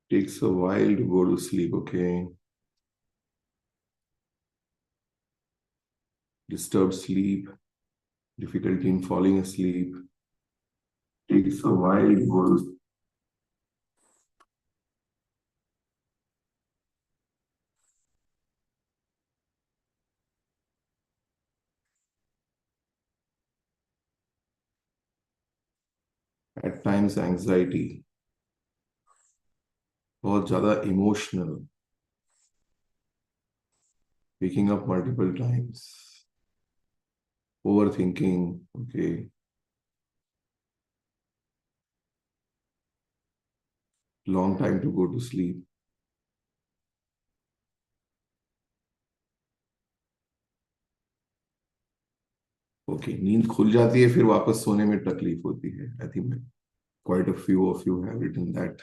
Takes a while to go to sleep. Okay. Disturbed sleep, difficulty in falling asleep. Takes a while to go to sleep. At times anxiety, बहुत ज़्यादा emotional, waking up multiple times, overthinking. Okay. Long time to go to sleep. Okay, नींद खुल जाती है फिर वापस सोने में तकलीफ होती है. I think quite a few of you have written that.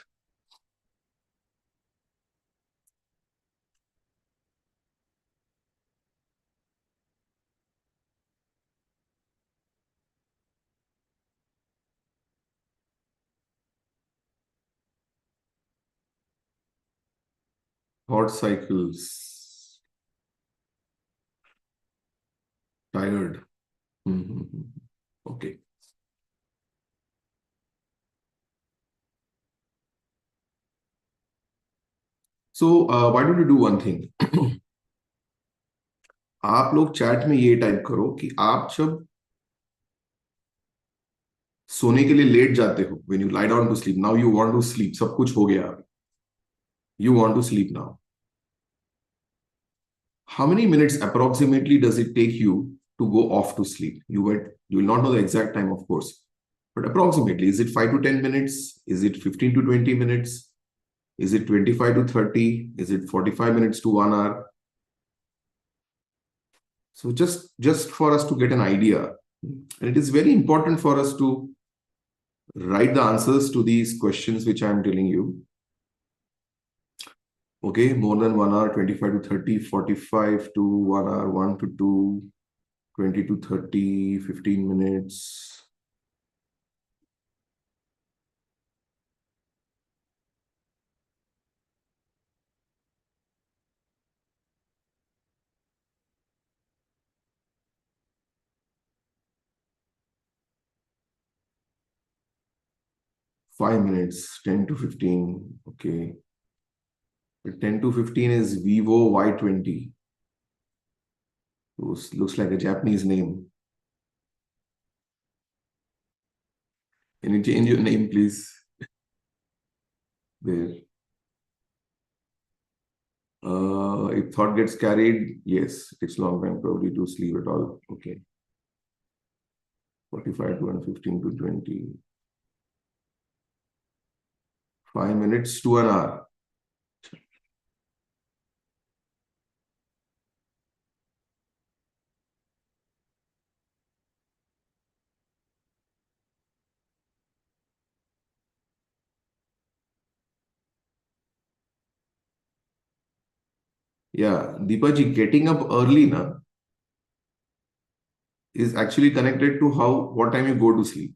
Thought cycles, tired. Okay. So why don't you do one thing. आप लोग चैट में ये टाइप करो कि आप जब सोने के लिए लेट जाते हो, when you lie down to sleep, now you want to sleep, सब कुछ हो गया, you want to sleep now. How many minutes approximately does it take you to go off to sleep? You will not know the exact time, of course, but approximately, is it 5 to 10 minutes? Is it 15 to 20 minutes? Is it 25 to 30? Is it 45 minutes to 1 hour? So just for us to get an idea, and it is very important for us to write the answers to these questions which I am telling you. Okay, more than 1 hour, 25 to 30, 45 to 1 hour, 1 to 2, 20 to 30, 15 minutes. Five minutes, 10 to 15. Okay. But 10 to 15 is Vivo Y20. Looks like a Japanese name. Can you change your name, please? There. If thought gets carried, yes, it's long time probably to sleep at all. Okay. 45 to 115 to 20. 5 minutes to an hour. Yeah, Deepaji, getting up early na is actually connected to what time you go to sleep.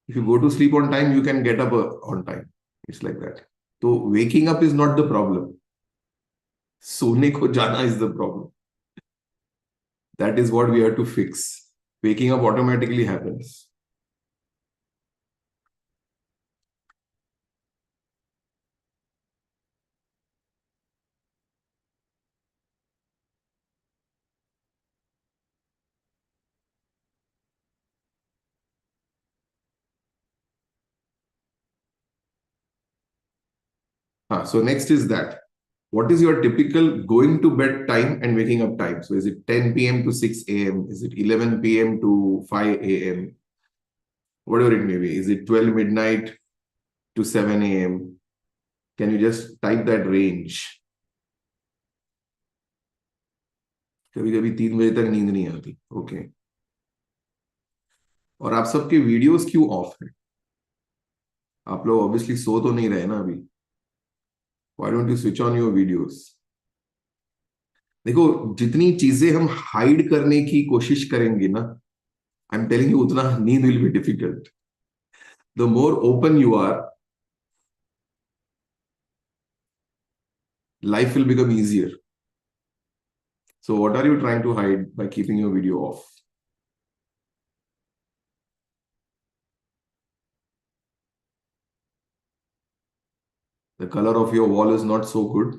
If you go to sleep on time, you can get up on time. It's like that. So waking up is not the problem. सोने को जाना is the problem. That is what we have to fix. Waking up automatically happens. So next is that. What is your typical going to bed time and waking up time? So is it 10 p.m. to 6 a.m.? Is it 11 p.m. to 5 a.m.? Whatever it may be. Is it 12 midnight to 7 a.m.? Can you just type that range? कभी कभी 3 बजे तक नींद नहीं आती. Okay. और आप सबके वीडियोस क्यों ऑफ है? आप लोग ऑब्वियसली सो तो नहीं रहे ना अभी. Why don't you switch on your videos? देखो, जितनी चीजें हम हाइड करने की कोशिश करेंगे ना, आई एम टेलिंग यू, उतना नींद will be difficult. The more open you are, life will become easier. So what are you trying to hide by keeping your video off? The color of your wall is not so good.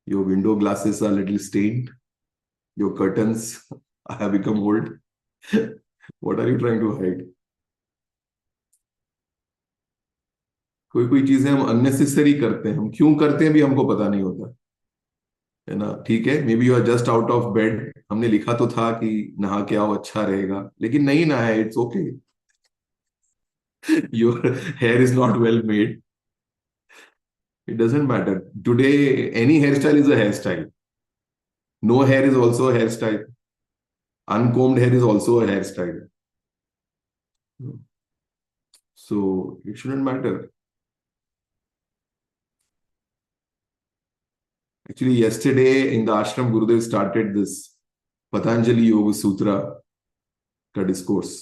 Your window glasses are a little stained. Your curtains have become old. What are you trying to hide? कोई कोई चीजें हम unnecessary करते हैं, हम क्यों करते हैं भी हमको पता नहीं होता है ना. ठीक है, maybe you are just out of bed, हमने लिखा तो था कि नहा के आओ अच्छा रहेगा, लेकिन नहीं नहा है, it's okay. Your hair is not well made. It doesn't matter. Today any hairstyle is a hairstyle. No hair is also a hairstyle. Uncombed hair is also a hairstyle. So it shouldn't matter. Actually, yesterday in the ashram, Gurudev started this Patanjali Yoga Sutra ka discourse.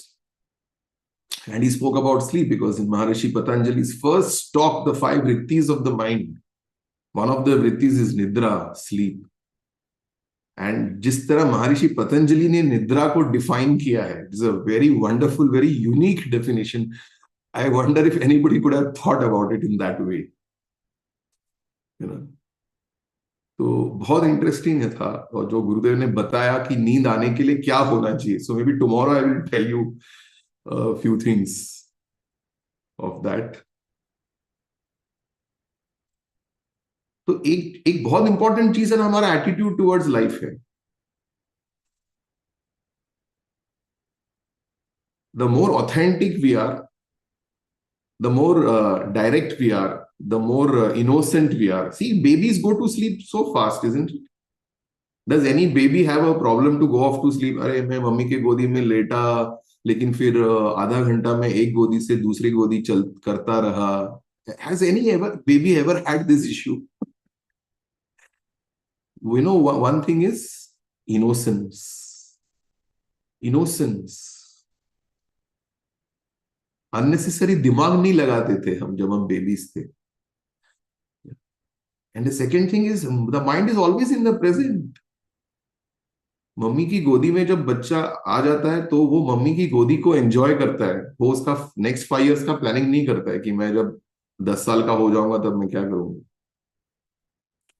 And he spoke about sleep because in Maharishi Patanjali's first talk, the five vrittis of the mind, one of the vrittis is Nidra, sleep. And जिस तरह महर्षि पतंजलि ने निद्रा को define किया है, it's a very wonderful, very unique definition. I wonder if anybody could have thought about it in that way. You know, तो बहुत interesting था. और जो गुरुदेव ने बताया कि नींद आने के लिए क्या होना चाहिए, so may be tomorrow I will tell you few things of that. तो एक एक बहुत इंपॉर्टेंट चीज है ना, हमारा एटीट्यूड टुवर्ड्स लाइफ है. The more authentic we are, the more direct we are, the more innocent we are. See, babies go to sleep so fast, isn't it? Does any baby have a problem to go off to sleep? अरे मैं mummy के गोदी में लेटा, लेकिन फिर आधा घंटा में एक गोदी से दूसरी गोदी चल करता रहा. Has any ever baby ever had this issue? We know one thing is innocence. Innocence. Unnecessary दिमाग नहीं लगाते थे हम जब हम बेबीज थे. And the second thing is the mind is always in the present. Mummy की गोदी में जब बच्चा आ जाता है तो वो मम्मी की गोदी को एंजॉय करता है. वो उसका नेक्स्ट 5 इयर्स का प्लानिंग नहीं करता है कि मैं जब 10 साल का हो जाऊंगा तब मैं क्या करूंगा.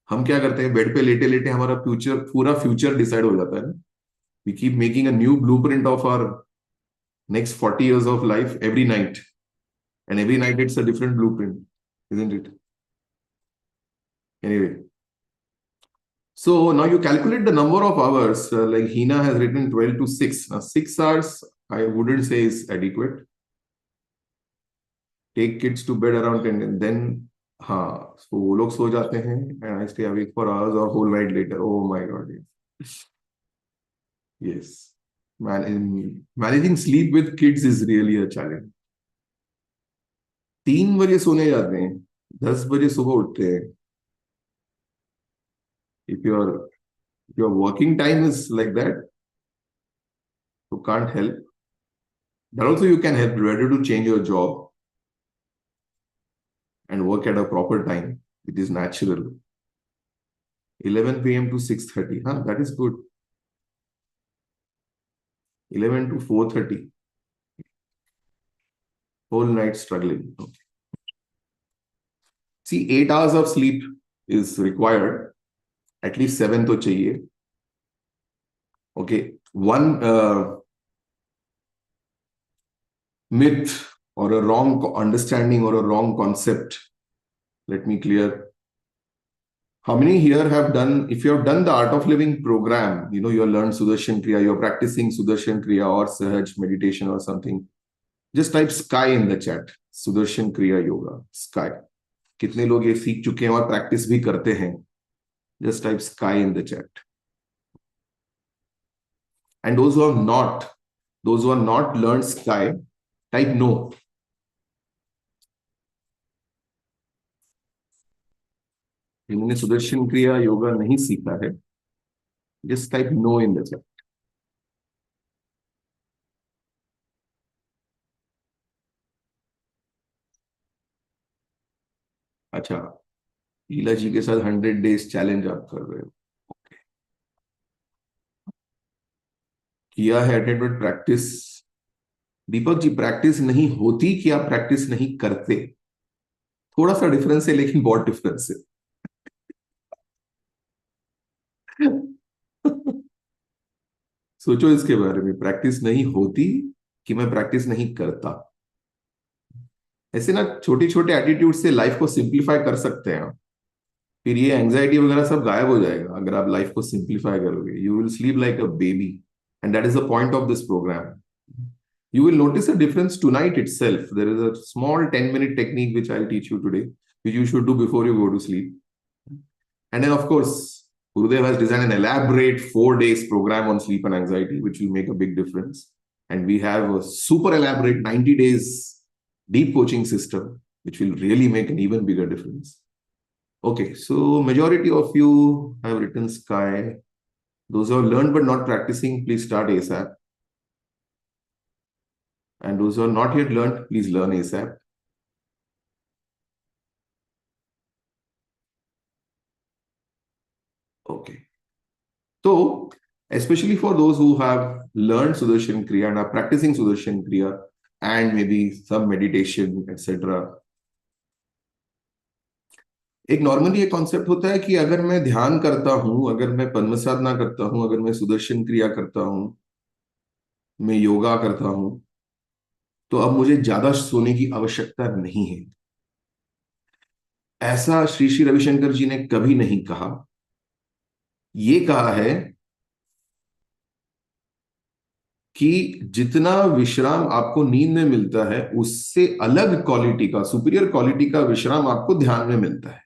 हम क्या करते हैं, बेड पे लेटे लेटे हमारा फ्यूचर, पूरा फ्यूचर डिसाइड हो जाता है ना. We keep making a new blueprint of our next 40 years of life every night. And every night it's a different blueprint, isn't it? Anyway, so now you calculate the number of hours, like Hina has written 12 to 6. Now 6 hours I wouldn't say is adequate. Take kids to bed around 10 and then हाँ, so वो लोग सो जाते हैं and I stay awake for hours or whole night later. Oh my God, yes. Yes. Managing sleep with kids is really a challenge. 3 बजे सोने जाते हैं, 10 बजे सुबह उठते हैं. If your working time is like that, you can't help. But also you can help, whether to change your job and work at a proper time. It is natural. 11 p.m. to 6:30. Huh? That is good. 11 to 4:30. Whole night struggling. Okay. See, 8 hours of sleep is required. At least 7 to chahiye. Okay. One myth or a wrong understanding or a wrong concept. Let me clear. How many here have done, if you have done the Art of Living program, you know, you have learned Sudarshan Kriya, you're practicing Sudarshan Kriya or Sahaj meditation or something, just type sky in the chat. Sudarshan Kriya Yoga, sky. कितने लोग ये सीख चुके हैं और practice भी करते हैं? Just type sky in the chat. And those who have not learned sky, type no. जिन्होंने सुदर्शन क्रिया योगा नहीं सीखा है, just type no in the chat. अच्छा, लीला जी के साथ 100 डेज चैलेंज आप कर रहे हो। किया है attempted practice. Deepak ji, practice नहीं होती कि आप प्रैक्टिस नहीं करते? थोड़ा सा डिफरेंस है, लेकिन बहुत डिफरेंस है। सोचो इसके बारे में, प्रैक्टिस नहीं होती कि मैं प्रैक्टिस नहीं करता। ऐसे ना छोटे छोटे एटीट्यूड से लाइफ को सिंप्लीफाई कर सकते हैं आप। फिर ये एंजाइटी वगैरह सब गायब हो जाएगा अगर आप लाइफ को सिंप्लीफाई करोगे। You will sleep like a baby, and that is the point of this programme. You will notice a difference tonight itself. There is a small 10-minute technique which I'll teach you today, which you should do before you go to sleep. And then, of course, Gurudev has designed an elaborate 4 days program on sleep and anxiety, which will make a big difference. And we have a super elaborate 90 days deep coaching system, which will really make an even bigger difference. Okay, so majority of you have written sky. Those who have learned but not practicing, please start ASAP. And those who have not yet learned, please learn ASAP. Okay. So, especially for those who have learned Sudarshan Kriya and are practicing Sudarshan Kriya and maybe some meditation, etc. एक normally ये concept होता है कि अगर मैं ध्यान करता हूं, अगर मैं पद्म साधना करता हूं, अगर मैं सुदर्शन क्रिया करता हूं, मैं योगा करता हूं, तो अब मुझे ज्यादा सोने की आवश्यकता नहीं है। ऐसा श्री श्री रविशंकर जी ने कभी नहीं कहा। ये कहा है कि जितना विश्राम आपको नींद में मिलता है, उससे अलग क्वालिटी का, सुपीरियर क्वालिटी का विश्राम आपको ध्यान में मिलता है,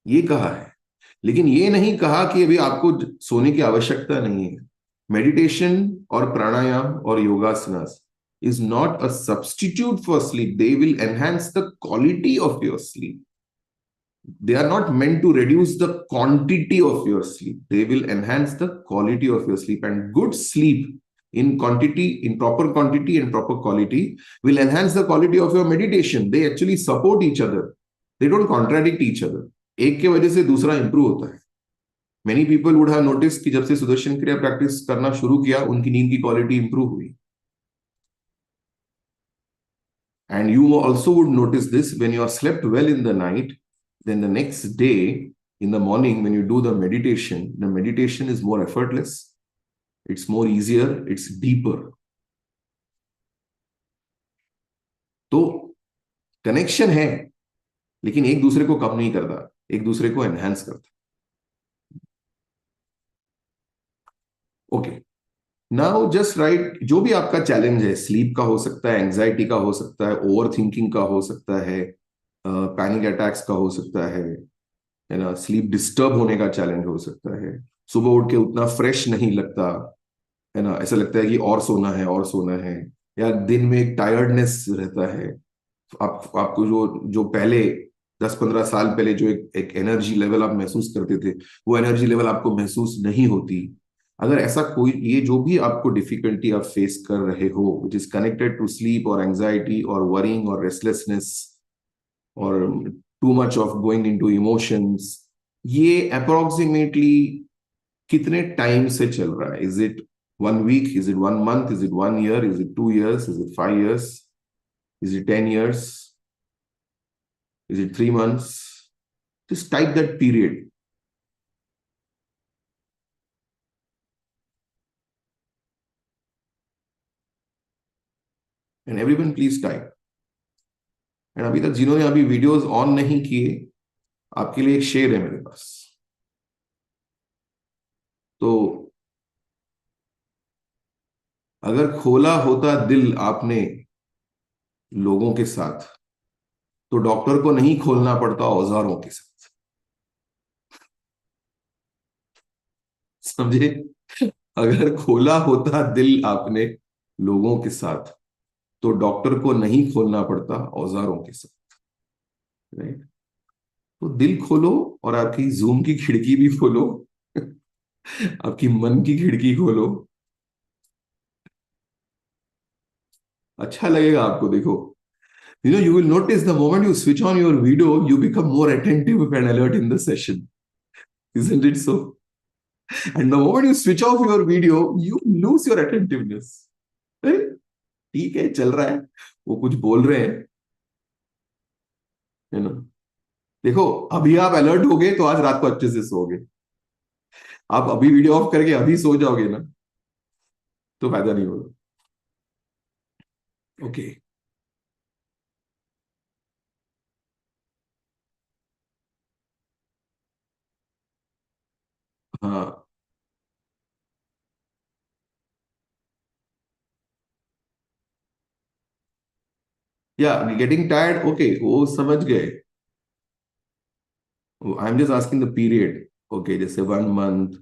ये कहा है। लेकिन ये नहीं कहा कि अभी आपको सोने की आवश्यकता नहीं है। मेडिटेशन और प्राणायाम और yogasanas is not a substitute for sleep, they will enhance the quality of your sleep. They are not meant to reduce the quantity of your sleep. They will enhance the quality of your sleep. And good sleep in quantity, in proper quantity and proper quality, will enhance the quality of your meditation. They actually support each other. They don't contradict each other. एक के वजह से दूसरा improve होता है. Many people would have noticed कि जब से सुदर्शन क्रिया प्रैक्टिस करना शुरू किया, उनकी नींद की क्वालिटी इंप्रूव हुई. And you also would notice this when you are slept well in the night, then the next day in the morning when you do the meditation is more effortless, it's more easier, it's deeper. तो connection है, लेकिन एक दूसरे को कम नहीं करता, एक दूसरे को एनहांस करता. Okay, now just right. जो भी आपका चैलेंज है, स्लीप का हो सकता है, एंजाइटी का हो सकता है, ओवर थिंकिंग का हो सकता है, पैनिक अटैक्स का हो सकता है ना, स्लीप डिस्टर्ब होने का चैलेंज हो सकता है, सुबह उठ के उतना फ्रेश नहीं लगता है ना, ऐसा लगता है कि और सोना है और सोना है, या दिन में एक टायर्डनेस रहता है. आपको जो जो पहले 10-15 साल पहले जो एक एनर्जी लेवल आप महसूस करते थे, वो एनर्जी लेवल आपको महसूस नहीं होती. अगर ऐसा कोई, ये जो भी आपको डिफिकल्टी आप फेस कर रहे हो, which is connected to sleep और एंजाइटी और वरिंग और रेस्टलेसनेस और too much of going into emotions, ये अप्रोक्सीमेटली कितने टाइम से चल रहा है? Is it 1 week? Is it 1 month? Is it 1 year? Is it 2 years? Is it 5 years? Is it 10 years? Is it 3 months? Just type that period. And everyone please type. And अभी तक जिन्होंने अभी videos on नहीं किए, आपके लिए एक शेर है मेरे पास. तो अगर खोला होता दिल आपने लोगों के साथ, तो डॉक्टर को नहीं खोलना पड़ता औजारों के साथ. समझे? अगर खोला होता दिल आपने लोगों के साथ, तो डॉक्टर को नहीं खोलना पड़ता औजारों के साथ. राइट? तो दिल खोलो और आपकी जूम की खिड़की भी खोलो. आपकी मन की खिड़की खोलो. अच्छा लगेगा आपको. देखो, You will notice the moment you switch on your video, you become more attentive and alert in the session. Isn't it so? And the moment you switch off your video, you lose your attentiveness. अरे, ठीक है, चल रहा है, वो कुछ बोल रहे हैं, है ना? देखो, अभी आप अलर्ट हो गए तो आज रात को अच्छे से सोओगे। आप अभी वीडियो ऑफ करके अभी सो जाओगे ना, तो फायदा नहीं होगा। ओके। हाँ, या गेटिंग टायर्ड, ओके, वो समझ गए। आई am just asking the period. Okay, जैसे 1 month,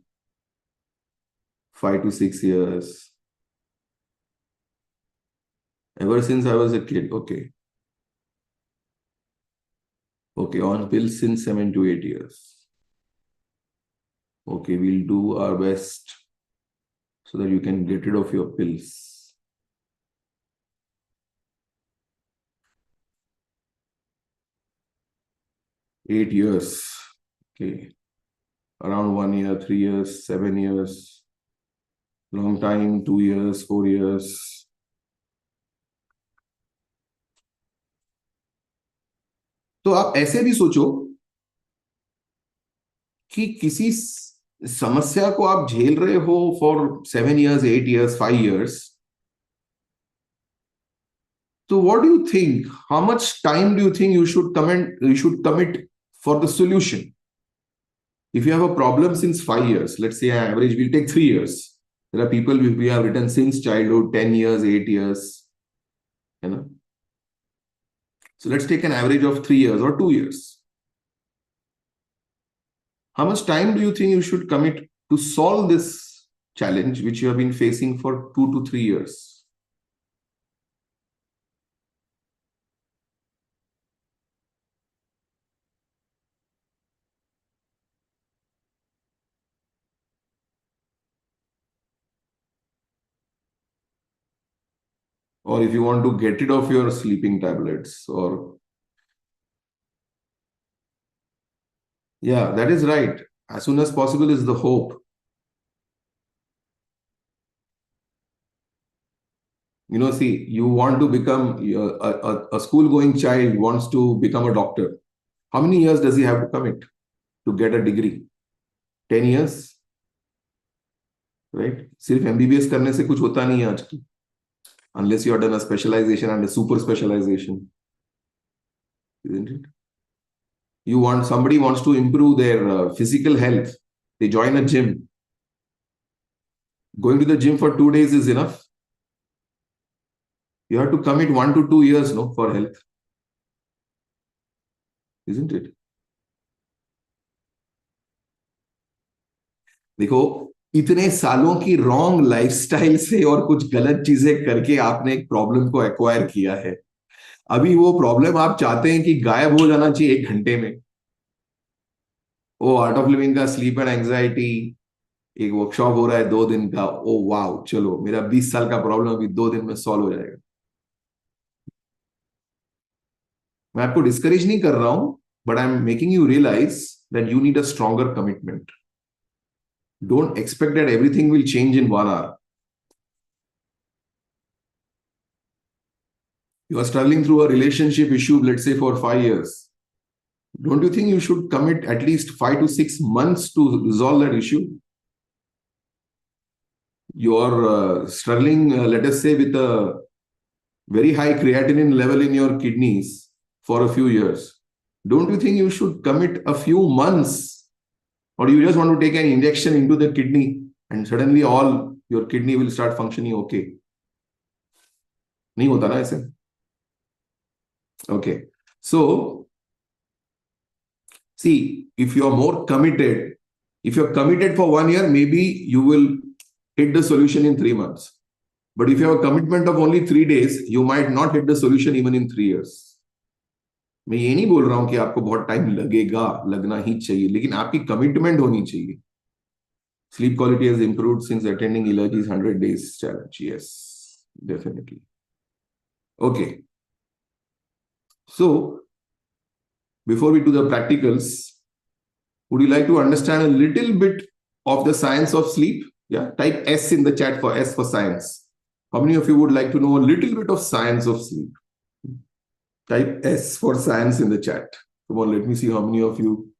5 to 6 years, ever since I was a kid. Okay. Okay, on pills since 7 to 8 years. Okay, we'll do our best so that you can get rid of your pills. Eight years. Okay. Around 1 year, 3 years, 7 years. Long time, 2 years, 4 years. तो आप ऐसे भी सोचो कि किसी समस्या को आप झेल रहे हो for 7 years, 8 years, 5 years. So what do you think? How much time do you think you should commit for the solution? If you have a problem since 5 years, let's say an average will take 3 years. There are people we have written since childhood, 10 years, 8 years. You know? So let's take an average of 3 years or 2 years. How much time do you think you should commit to solve this challenge which you have been facing for 2 to 3 years? Or if you want to get rid of your sleeping tablets, or yeah, that is right. As soon as possible is the hope. See, you want to become a school-going child wants to become a doctor. How many years does he have to commit to get a degree? 10 years, right? सिर्फ MBBS करने से कुछ होता नहीं है आज की, unless you have done a specialization and a super specialization, isn't it? Somebody wants to improve their physical health. They join a gym. Going to the gym for 2 days is enough. You have to commit 1 to 2 years, no, for health, isn't it? देखो, इतने सालों की wrong lifestyle से और कुछ गलत चीजें करके आपने एक प्रॉब्लम को एक्वायर किया है। अभी वो प्रॉब्लम आप चाहते हैं कि गायब हो जाना चाहिए 1 घंटे में। वो आर्ट ऑफ लिविंग का स्लीप एंड एंजाइटी एक वर्कशॉप हो रहा है 2 दिन का। ओ वाओ, चलो मेरा 20 साल का प्रॉब्लम अभी 2 दिन में सॉल्व हो जाएगा। मैं आपको डिस्करेज नहीं कर रहा हूं, but I am making you realise that you need a stronger commitment. Don't expect that everything will change in 1 hour. You are struggling through a relationship issue, let's say for 5 years. Don't you think you should commit at least 5 to 6 months to resolve that issue? You are struggling, let us say, with a very high creatinine level in your kidneys for a few years. Don't you think you should commit a few months? Or you just want to take an injection into the kidney and suddenly all your kidney will start functioning okay? नहीं होता ना ऐसे. Okay. So, see, if you are more committed, if you're committed for 1 year, maybe you will hit the solution in 3 months. But if you have a commitment of only 3 days, you might not hit the solution even in 3 years. मैं ये नहीं बोल रहा हूं कि आपको बहुत time लगेगा, लगना ही चाहिए, लेकिन आपकी कमिटमेंट होनी चाहिए. Sleep quality has improved since attending Ilaji's 100 days challenge. Yes, definitely. Okay. So, before we do the practicals, would you like to understand a little bit of the science of sleep? Yeah, type S in the chat for S for science. How many of you would like to know a little bit of science of sleep? Type S for science in the chat. Come on, let me see how many of you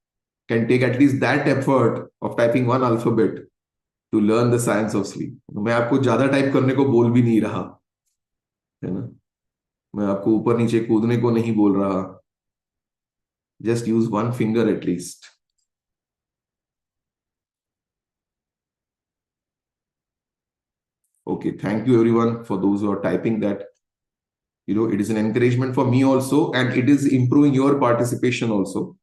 can take at least that effort of typing one alphabet to learn the science of sleep. मैं आपको ज्यादा type करने को बोल भी नहीं रहा, है ना? मैं आपको ऊपर नीचे कूदने को नहीं बोल रहा. Just use one finger at least. Okay, thank you everyone for those who are typing that. It is an encouragement for me also, and it is improving your participation also.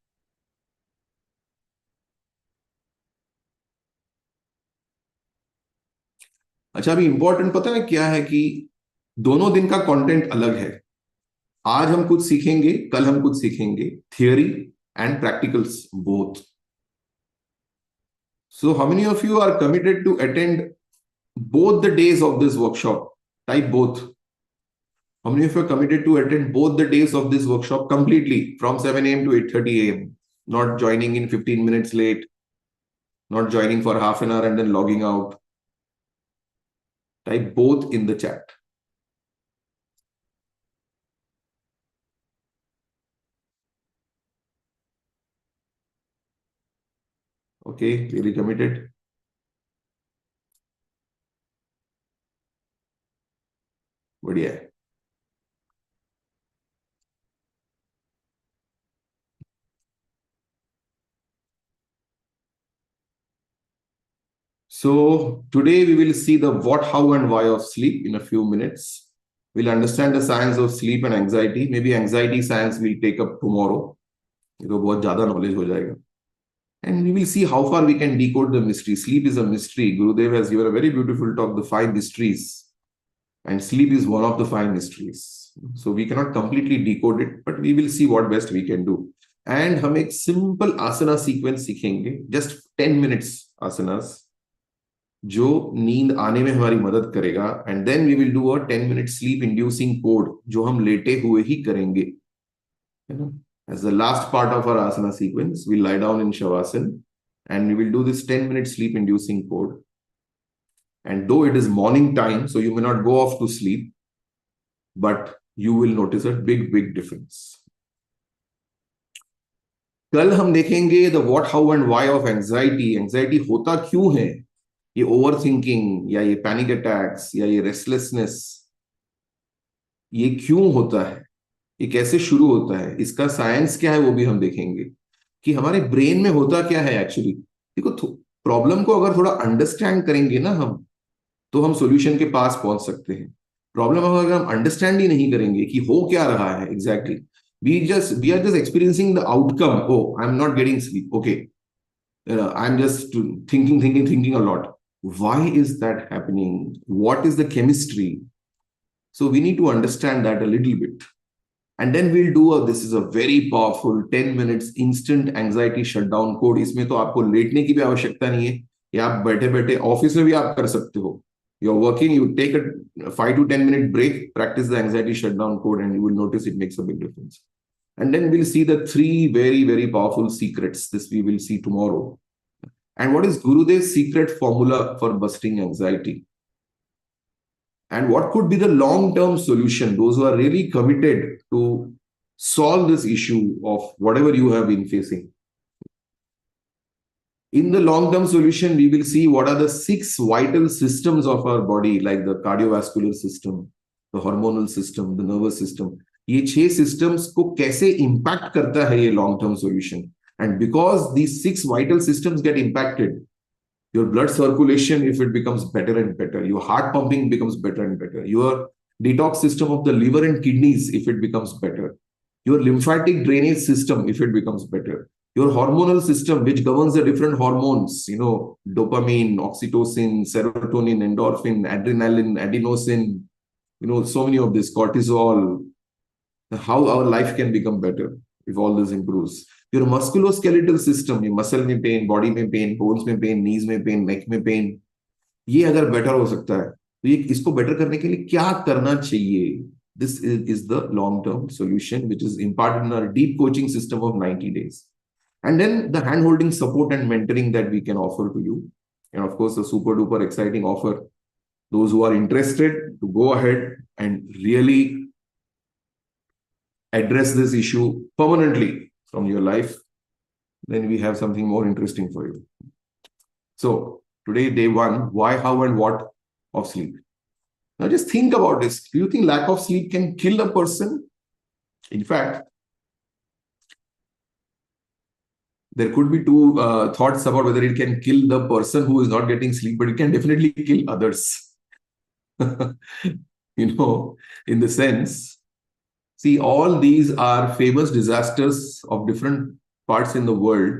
अच्छा, अभी इंपॉर्टेंट पता है क्या है कि दोनों दिन का कंटेंट अलग है. आज हम कुछ सीखेंगे, कल हम कुछ सीखेंगे, theory and practicals both. So how many of you are committed to attend both the days of this workshop? Type both. How many of you are committed to attend both the days of this workshop completely from 7 a.m. to 8:30 a.m.? Not joining in 15 minutes late, not joining for half an hour and then logging out. Type both in the chat. Okay, clearly committed. बढ़िया है. So today we will see the what, how, and why of sleep in a few minutes. We'll understand the science of sleep and anxiety. Maybe anxiety science we'll take up tomorrow. ये तो बहुत ज़्यादा knowledge हो जाएगा. And we will see how far we can decode the mystery. Sleep is a mystery. Gurudev has given a very beautiful talk, the 5 mysteries. And sleep is one of the 5 mysteries. So we cannot completely decode it, but we will see what best we can do. And हम एक simple asana sequence सीखेंगे. Just 10 minutes asanas. जो नींद आने में हमारी मदद करेगा. And then we will do a 10-minute sleep inducing code जो हम लेटे हुए ही करेंगे. है ना? As the last part of our asana sequence, we lie down in Shavasana and we will do this 10-minute sleep inducing code. And though it is morning time, so you may not go off to sleep, but you will notice a big, big difference. कल हम देखेंगे the what, how and why of anxiety. Anxiety होता क्यों है? ये overthinking या ये panic attacks या ये restlessness, ये क्यों होता है? ये कैसे शुरू होता है? इसका साइंस क्या है वो भी हम देखेंगे कि हमारे ब्रेन में होता क्या है एक्चुअली. देखो, प्रॉब्लम को अगर थोड़ा अंडरस्टैंड करेंगे ना हम, तो हम सॉल्यूशन के पास पहुंच सकते हैं. प्रॉब्लम अगर हम अंडरस्टैंड ही नहीं करेंगे कि हो क्या रहा है exactly, we are just experiencing the outcome. Oh, I am not getting sleep. Okay, I am just thinking a lot. Why is that happening? What is the chemistry? So we need to understand that a little bit. And then we'll do this is a very powerful 10 minutes instant anxiety shutdown code. इसमें तो आपको लेटने की भी आवश्यकता नहीं है. ये आप बैठे बैठे ऑफिस में भी आप कर सकते हो. You're working, you take a 5 to 10 minute break, practice the anxiety shutdown code, and you will notice it makes a big difference. And then we'll see the 3 very, very powerful secrets. This we will see tomorrow. And what is Gurudev's secret formula for busting anxiety? And what could be the long-term solution? Those who are really committed to solve this issue of whatever you have been facing. In the long-term solution, we will see what are the 6 vital systems of our body, like the cardiovascular system, the hormonal system, the nervous system. ये 6 systems को कैसे impact करता है ये long-term solution. And because these 6 vital systems get impacted, your blood circulation, if it becomes better and better, your heart pumping becomes better and better, your detox system of the liver and kidneys, if it becomes better, your lymphatic drainage system, if it becomes better, your hormonal system, which governs the different hormones, dopamine, oxytocin, serotonin, endorphin, adrenaline, adenosine, so many of this, cortisol, how our life can become better if all this improves. Your musculoskeletal system, ये muscle में pen, body में pen, bones में pen, नीज में pen, नेक में pen, ये अगर better हो सकता है, तो ये इसको बेटर करने के लिए क्या करना चाहिए? This is the long-term solution, which is imparted in our deep coaching system of 90 days. And then the hand-holding support and mentoring that we can offer to you. And of course, a super duper exciting offer. Those who are interested to go ahead and really address this issue permanently from your life, then we have something more interesting for you. So today, day one, why, how, and what of sleep. Now just think about this. Do you think lack of sleep can kill a person? In fact, there could be two thoughts about whether it can kill the person who is not getting sleep, but it can definitely kill others. In the sense, see, all these are famous disasters of different parts in the world,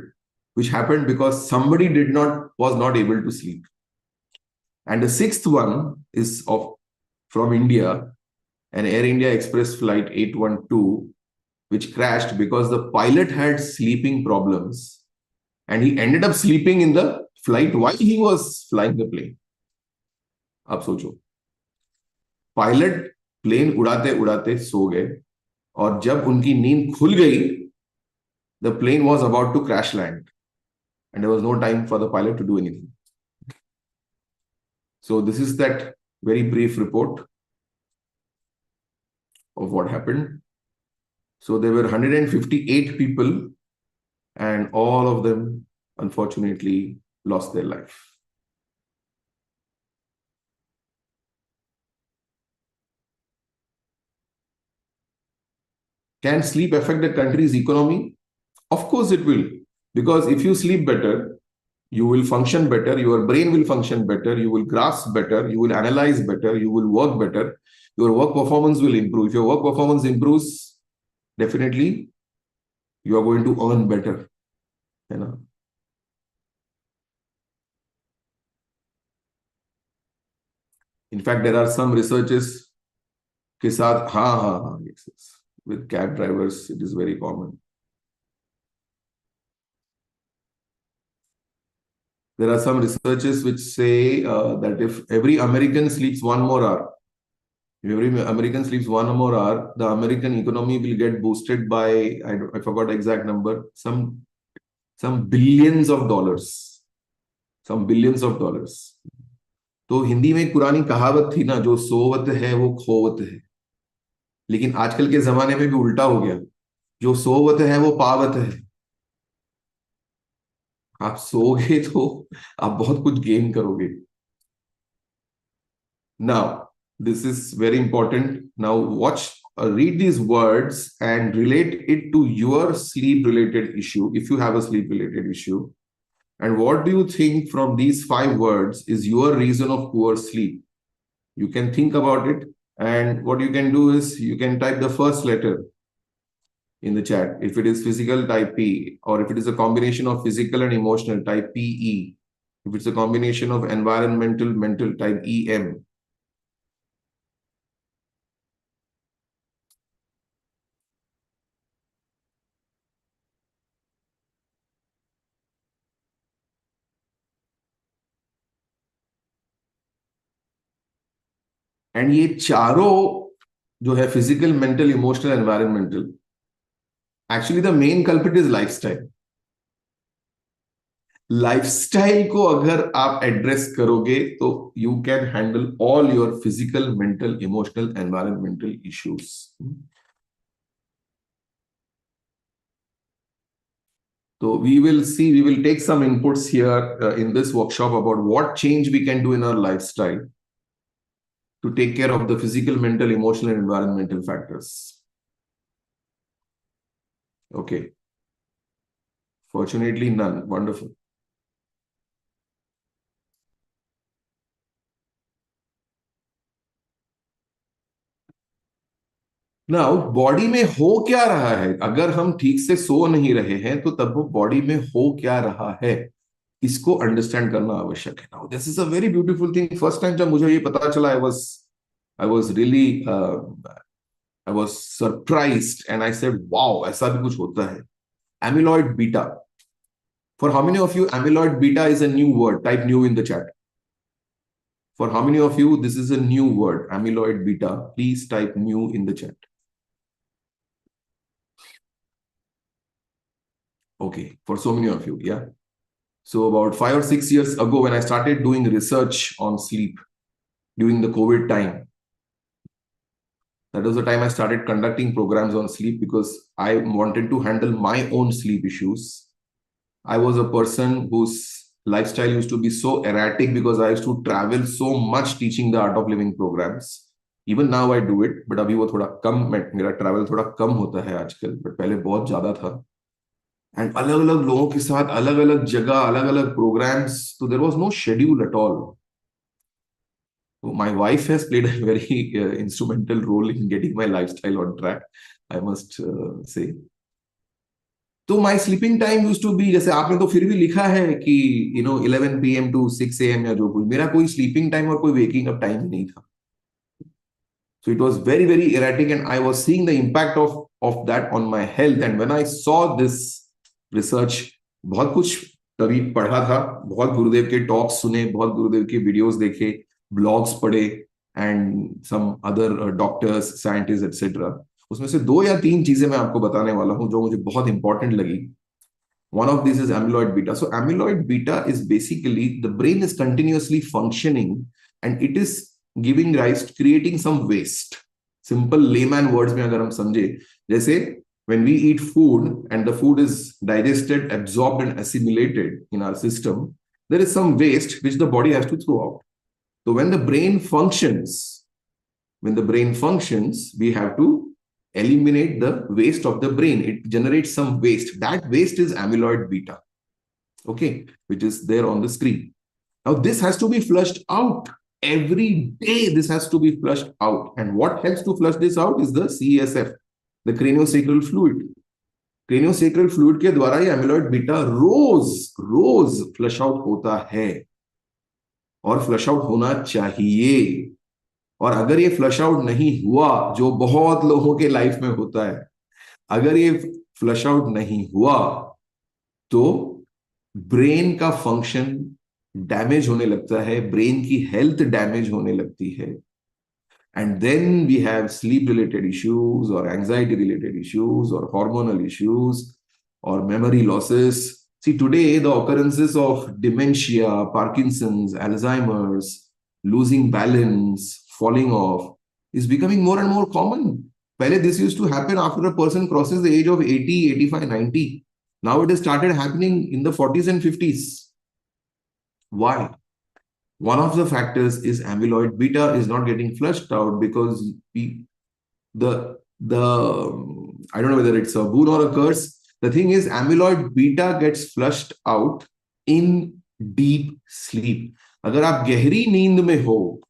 which happened because somebody was not able to sleep. And the sixth one is from India, an Air India Express flight 812, which crashed because the pilot had sleeping problems and he ended up sleeping in the flight while he was flying the plane. आप सोचो, pilot plane उड़ाते उड़ाते सो गए और जब उनकी नींद खुल गई, the plane was about to crash land and there was no time for the pilot to do anything. So this is that very brief report of what happened. So there were 158 people and all of them unfortunately lost their life. Can sleep affect the country's economy? Of course it will. Because if you sleep better, you will function better, your brain will function better, you will grasp better, you will analyze better, you will work better, your work performance will improve. If your work performance improves, definitely you are going to earn better. You know? In fact, there are some researches के साथ, yes. With cab drivers, it is very common. There are some researches which say that if every American sleeps 1 more hour, if every American sleeps 1 more hour, the American economy will get boosted by, I forgot the exact number, some billions of dollars. Some billions of dollars. तो हिंदी में एक पुरानी कहावत थी ना, जो सोवत है वो खोवत है. लेकिन आजकल के जमाने में भी उल्टा हो गया, जो सोवत है वो पावत है. आप सोओगे तो आप बहुत कुछ गेन करोगे. Now, this is very important. Now read these words and relate it to your sleep-related issue, if you have a sleep-related issue. And what do you think from these 5 words is your reason of poor sleep? You can think about it. And what you can do is you can type the first letter in the chat. If it is physical, type P. Or if it is a combination of physical and emotional, type PE. If it's a combination of environmental, mental, type EM. And ये चारों जो है physical, mental, emotional, environmental, actually the main culprit is lifestyle. Lifestyle को अगर आप address करोगे तो you can handle all your physical, mental, emotional, environmental issues. So we will take some inputs here in this workshop about what change we can do in our lifestyle to take care of the physical, mental, emotional, and environmental factors. Okay. Fortunately, none. Wonderful. Now body में हो क्या रहा है? अगर हम ठीक से सो नहीं रहे हैं तो तब वो बॉडी में हो क्या रहा है, इसको अंडरस्टैंड करना आवश्यक है. Now this is a very beautiful thing. First time जब मुझे ये पता चला, I was really I was surprised and I said wow, ऐसा भी कुछ होता है. Amyloid beta. For how many of you amyloid beta is a new word? Type new in the chat. For how many of you this is a new word, amyloid beta? Please type new in the chat. Okay, for so many of you, yeah. So about 5 or 6 years ago, when I started doing research on sleep during the COVID time, that was the time I started conducting programs on sleep because I wanted to handle my own sleep issues. I was a person whose lifestyle used to be so erratic because I used to travel so much teaching the art of living programs. Even now I do it, but अभी वो थोड़ा कम मेरा travel थोड़ा कम होता है आजकल, but पहले बहुत ज्यादा था. एंड अलग अलग लोगों के साथ अलग अलग जगह अलग अलग प्रोग्राम्स, तो there was no schedule at all. My wife has played a very instrumental role in getting my lifestyle on track, I must say. तो my sleeping time used to be, जैसे आपने तो फिर भी लिखा है कि 11 PM to 6 AM या जो कोई, मेरा कोई स्लीपिंग टाइम और कोई वेकिंग अप टाइम नहीं था. So it was very, very erratic, and I was seeing the impact of that on my health. And when I saw this research, बहुत कुछ तभी पढ़ा था, बहुत गुरुदेव के टॉक्स सुने, बहुत गुरुदेव के वीडियोस देखे, ब्लॉग्स पढ़े, and some other doctors, scientist etcetera. उसमें से 2 या 3 चीजें मैं आपको बताने वाला हूं जो मुझे बहुत इंपॉर्टेंट लगी. One of these is amyloid beta. So amyloid beta is basically the brain is continuously functioning and it is giving rise to creating some waste. Simple layman words में अगर हम समझे, जैसे when we eat food and the food is digested, absorbed and assimilated in our system, there is some waste which the body has to throw out. So when the brain functions, we have to eliminate the waste of the brain. It generates some waste. That waste is amyloid beta, okay, which is there on the screen. Now, this has to be flushed out. Every day, this has to be flushed out. And what helps to flush this out is the CSF, the craniosacral fluid. Craniosacral fluid के द्वारा ये amyloid beta रोज flush out होता है और flush out होना चाहिए. और अगर ये फ्लश आउट नहीं हुआ, जो बहुत लोगों के लाइफ में होता है, अगर ये फ्लश आउट नहीं हुआ तो ब्रेन का फंक्शन डैमेज होने लगता है, ब्रेन की हेल्थ डैमेज होने लगती है. And then we have sleep related issues or anxiety related issues or hormonal issues or memory losses. See, today the occurrences of dementia, Parkinson's, Alzheimer's, losing balance, falling off is becoming more and more common. Pehle this used to happen after a person crosses the age of 80, 85, 90. Now it has started happening in the 40s and 50s. Why? One of the factors is amyloid beta is not getting flushed out because the I don't know whether it's a boon or a curse. The thing is, amyloid beta gets flushed out in deep sleep. अगर आप गहरी नींद में हो,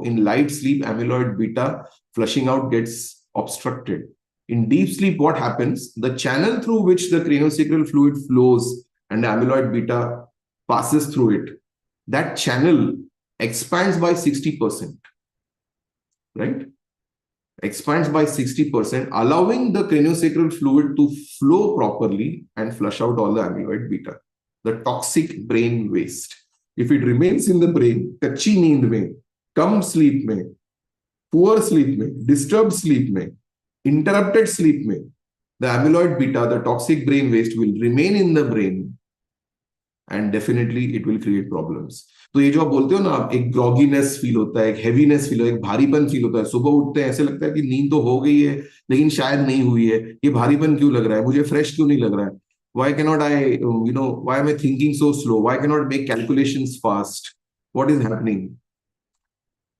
in light sleep, amyloid beta flushing out gets obstructed. In deep sleep, what happens? The channel through which the craniosacral fluid flows and the amyloid beta passes through it, that channel expands by 60%, right? Expands by 60%, allowing the craniosacral fluid to flow properly and flush out all the amyloid beta, the toxic brain waste. If it remains in the brain, कच्ची नींद में, कम sleep में, poor sleep में, disturbed sleep में, interrupted sleep में, the amyloid beta, the toxic brain waste will remain in the brain and definitely it will create problems. तो ये जो आप बोलते हो ना, एक ग्रॉगीनेस फील होता है, एक हेवीनेस फील होता है, एक भारीपन फील होता है, सुबह उठते हैं ऐसे लगता है कि नींद तो हो गई है लेकिन शायद नहीं हुई है, ये भारीपन क्यों लग रहा है, मुझे फ्रेश क्यों नहीं लग रहा है, why cannot I why am I thinking so slow, why cannot make calculations fast, what is happening?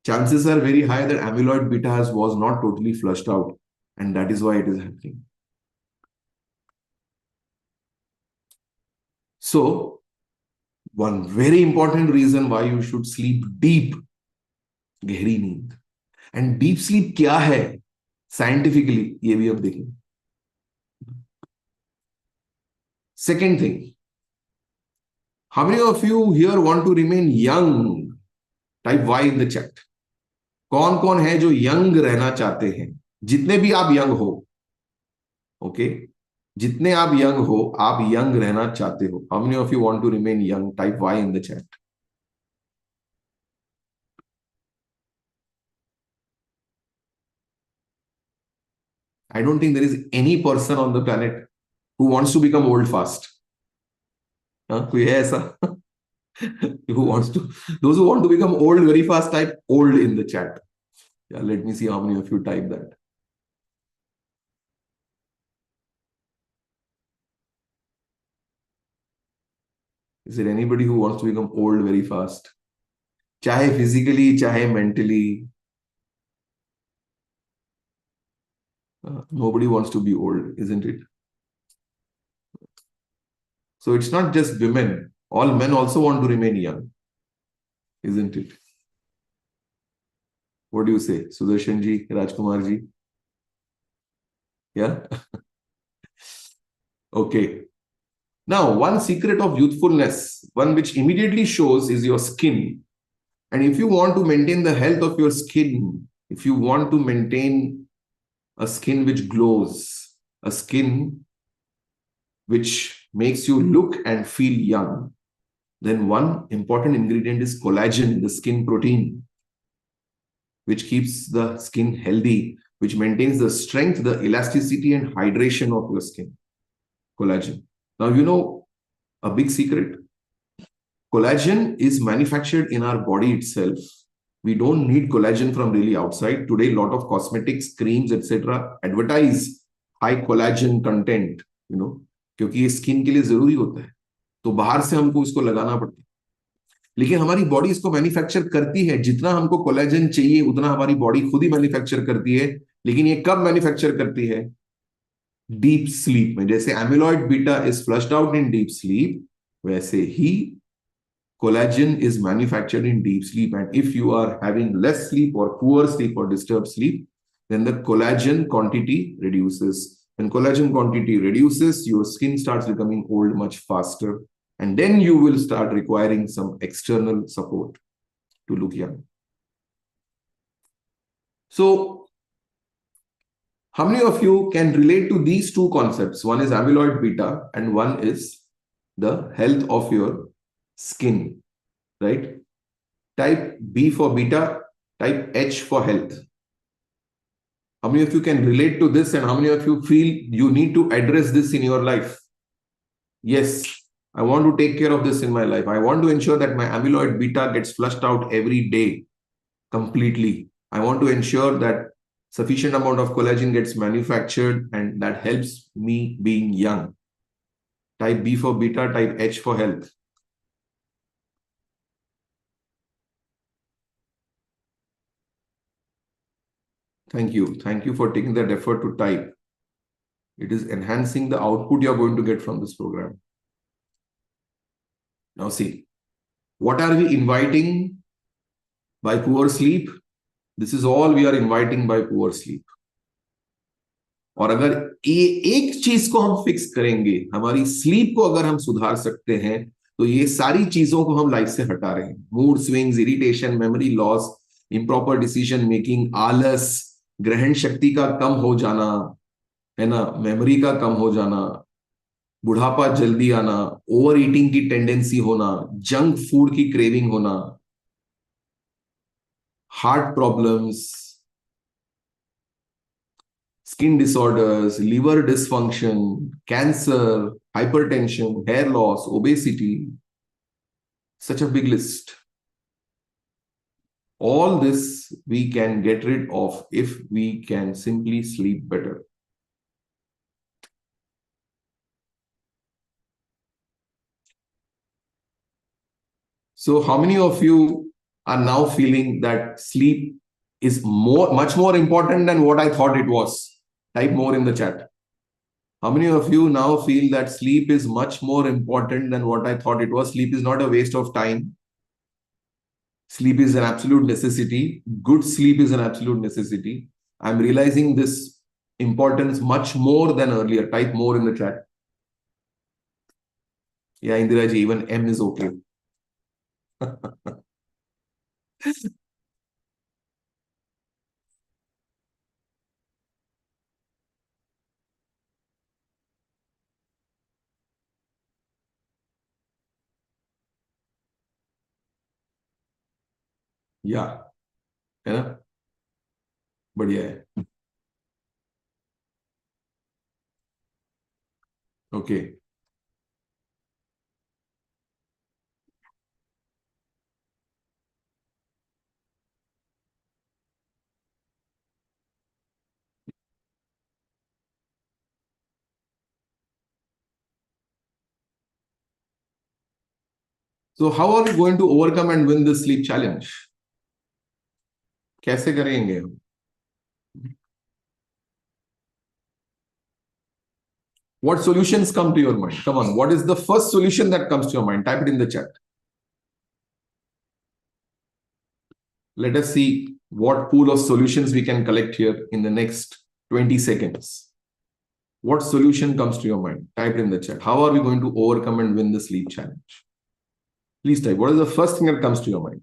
Chances are very high that amyloid beta was not totally flushed out, and that is why it is happening. So one very important reason why you should sleep deep, गहरी नींद. And deep sleep क्या है scientifically, ये भी अब देखेंगे. Second thing, how many of you here want to remain young? Type Y in the chat. कौन कौन है जो यंग रहना चाहते हैं? जितने भी आप यंग हो, ओके, जितने आप यंग हो, आप यंग रहना चाहते हो. How many of you want to remain young? Type Y in the chat. I don't think there is any person on the planet who wants to become old fast. हाँ, कोई है ऐसा? Who wants to? Those who want to become old very fast, type old in the chat. Yeah, let me see how many of you type that. Is there anybody who wants to become old very fast? चाहे physically, चाहे mentally. Nobody wants to be old, isn't it? So it's not just women. All men also want to remain young, isn't it? What do you say, Sudarshan ji, Rajkumar ji? Yeah. Okay. Now, one secret of youthfulness, one which immediately shows, is your skin. And if you want to maintain the health of your skin, if you want to maintain a skin which glows, a skin which makes you look and feel young, then one important ingredient is collagen, the skin protein, which keeps the skin healthy, which maintains the strength, the elasticity, and hydration of your skin. Collagen. Now, you know a big secret. Collagen is manufactured in our body itself. We don't need collagen from really outside. Today, a lot of cosmetics, creams, etc. advertise high collagen content, क्योंकि ये skin के लिए जरूरी होता है, तो बाहर से हमको इसको लगाना पड़ता है। लेकिन हमारी बॉडी इसको मैन्युफैक्चर करती है, जितना हमको कोलेजन चाहिए उतना हमारी बॉडी खुद ही मैन्युफैक्चर करती है। लेकिन ये कब मैन्युफैक्चर करती है? डीप स्लीप में। जैसे amyloid beta is flushed out in deep sleep, वैसे ही collagen is manufactured in deep sleep. And if you are having less sleep or poor sleep or disturbed sleep, then the collagen quantity reduces. When collagen quantity reduces, your skin starts becoming old much faster. And then you will start requiring some external support to look young. So, how many of you can relate to these two concepts? One is amyloid beta and one is the health of your skin, right? Type B for beta, type H for health. How many of you can relate to this and how many of you feel you need to address this in your life? Yes, I want to take care of this in my life. I want to ensure that my amyloid beta gets flushed out every day completely. I want to ensure that sufficient amount of collagen gets manufactured and that helps me being young. Type B for beta, type H for health. Thank you. Thank you for taking that effort to type. It is enhancing the output you're going to get from this program. Now see, what are we inviting by poor sleep? This is all we are inviting by poor sleep. और अगर ये एक चीज को हम fix करेंगे, हमारी sleep को अगर हम सुधार सकते हैं, तो ये सारी चीजों को हम लाइफ से हटा रहे हैं। Mood swings, irritation, memory loss, improper decision making, आलस, ग्रहण शक्ति का कम हो जाना, है ना, मेमोरी का कम हो जाना, बुढ़ापा जल्दी आना, ओवर ईटिंग की टेंडेंसी होना, जंक फूड की क्रेविंग होना, heart problems, skin disorders, liver dysfunction, cancer, hypertension, hair loss, obesity. Such a big list. All this we can get rid of if we can simply sleep better. So how many of you are now feeling that sleep is much more important than what I thought it was? Type more in the chat. How many of you now feel that sleep is much more important than what I thought it was? Sleep is not a waste of time. Sleep is an absolute necessity. Good sleep is an absolute necessity. I'm realizing this importance much more than earlier. Type more in the chat. Yeah, Indira ji, even M is okay. Yeah, है ना? बढ़िया है. Okay. So how are we going to overcome and win this sleep challenge? कैसे करेंगे हम? What solutions come to your mind? Come on, what is the first solution that comes to your mind? Type it in the chat. Let us see what pool of solutions we can collect here in the next 20 seconds. What solution comes to your mind? Type it in the chat. How are we going to overcome and win the sleep challenge? Please type. What is the first thing that comes to your mind?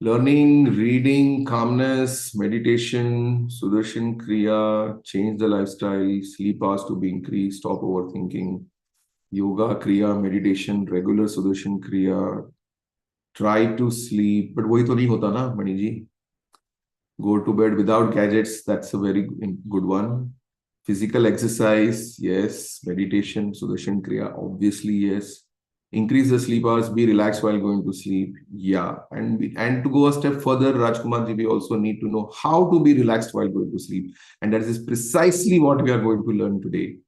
Learning, reading, calmness, meditation, Sudarshan Kriya, change the lifestyle, sleep hours to be increased, stop overthinking, yoga, Kriya, meditation, regular Sudarshan Kriya, try to sleep. But वही तो नहीं होता ना Mani ji. Go to bed without gadgets. That's a very good one. Physical exercise, yes. Meditation, Sudarshan Kriya, obviously, yes. Increase the sleep hours, be relaxed while going to sleep. Yeah. And to go a step further, Rajkumar ji, we also need to know how to be relaxed while going to sleep. And that is precisely what we are going to learn today.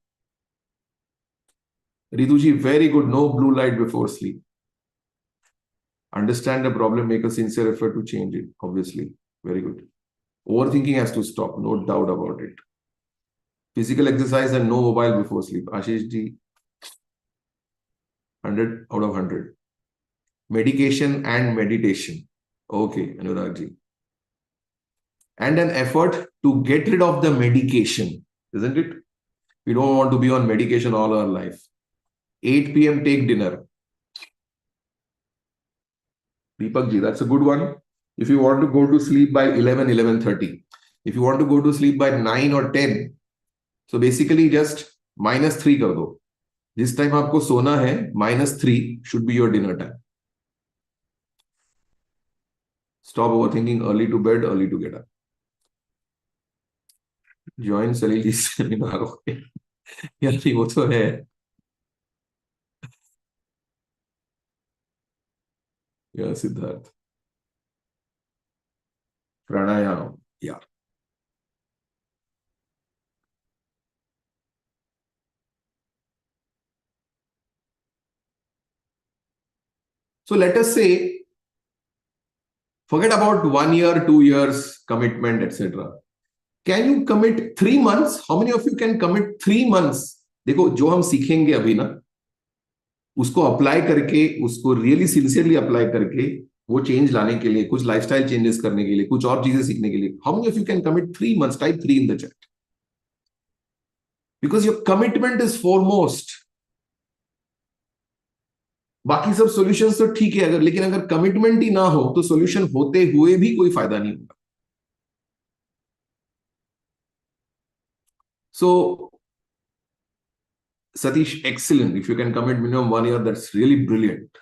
Ritu ji, very good. No blue light before sleep. Understand the problem, make a sincere effort to change it, obviously. Very good. Overthinking has to stop, no doubt about it. Physical exercise and no mobile before sleep. Ashish ji, 100 out of 100. Medication and meditation. Okay, Anurag ji. And an effort to get rid of the medication, isn't it? We don't want to be on medication all our life. 8 p.m. take dinner. Deepak ji, that's a good one. If you want to go to sleep by 11, 11:30. If you want to go to sleep by 9 or 10, so basically just -3 कर दो. जिस time आपको सोना है, -3 should be your dinner time. Stop overthinking, early to bed, early to get up. Join Salil seminar. यार नहीं वो तो है. Yeah, Siddharth. Pranayam. Yeah. So let us say, forget about 1 year, 2 years, commitment, etc. Can you commit 3 months? How many of you can commit 3 months? देखो जो हम सीखेंगे अभी ना उसको अप्लाई करके उसको रियली सिंसियरली अप्लाई करके वो चेंज लाने के लिए कुछ लाइफस्टाइल चेंजेस करने के लिए कुछ और चीजें सीखने के लिए how many of you can commit 3 months? Type 3 in the chat because your commitment is foremost. बाकी सब सॉल्यूशंस तो ठीक है अगर लेकिन अगर कमिटमेंट ही ना हो तो सॉल्यूशन होते हुए भी कोई फायदा नहीं होगा. So Satish, excellent. If you can commit minimum 1 year, that's really brilliant.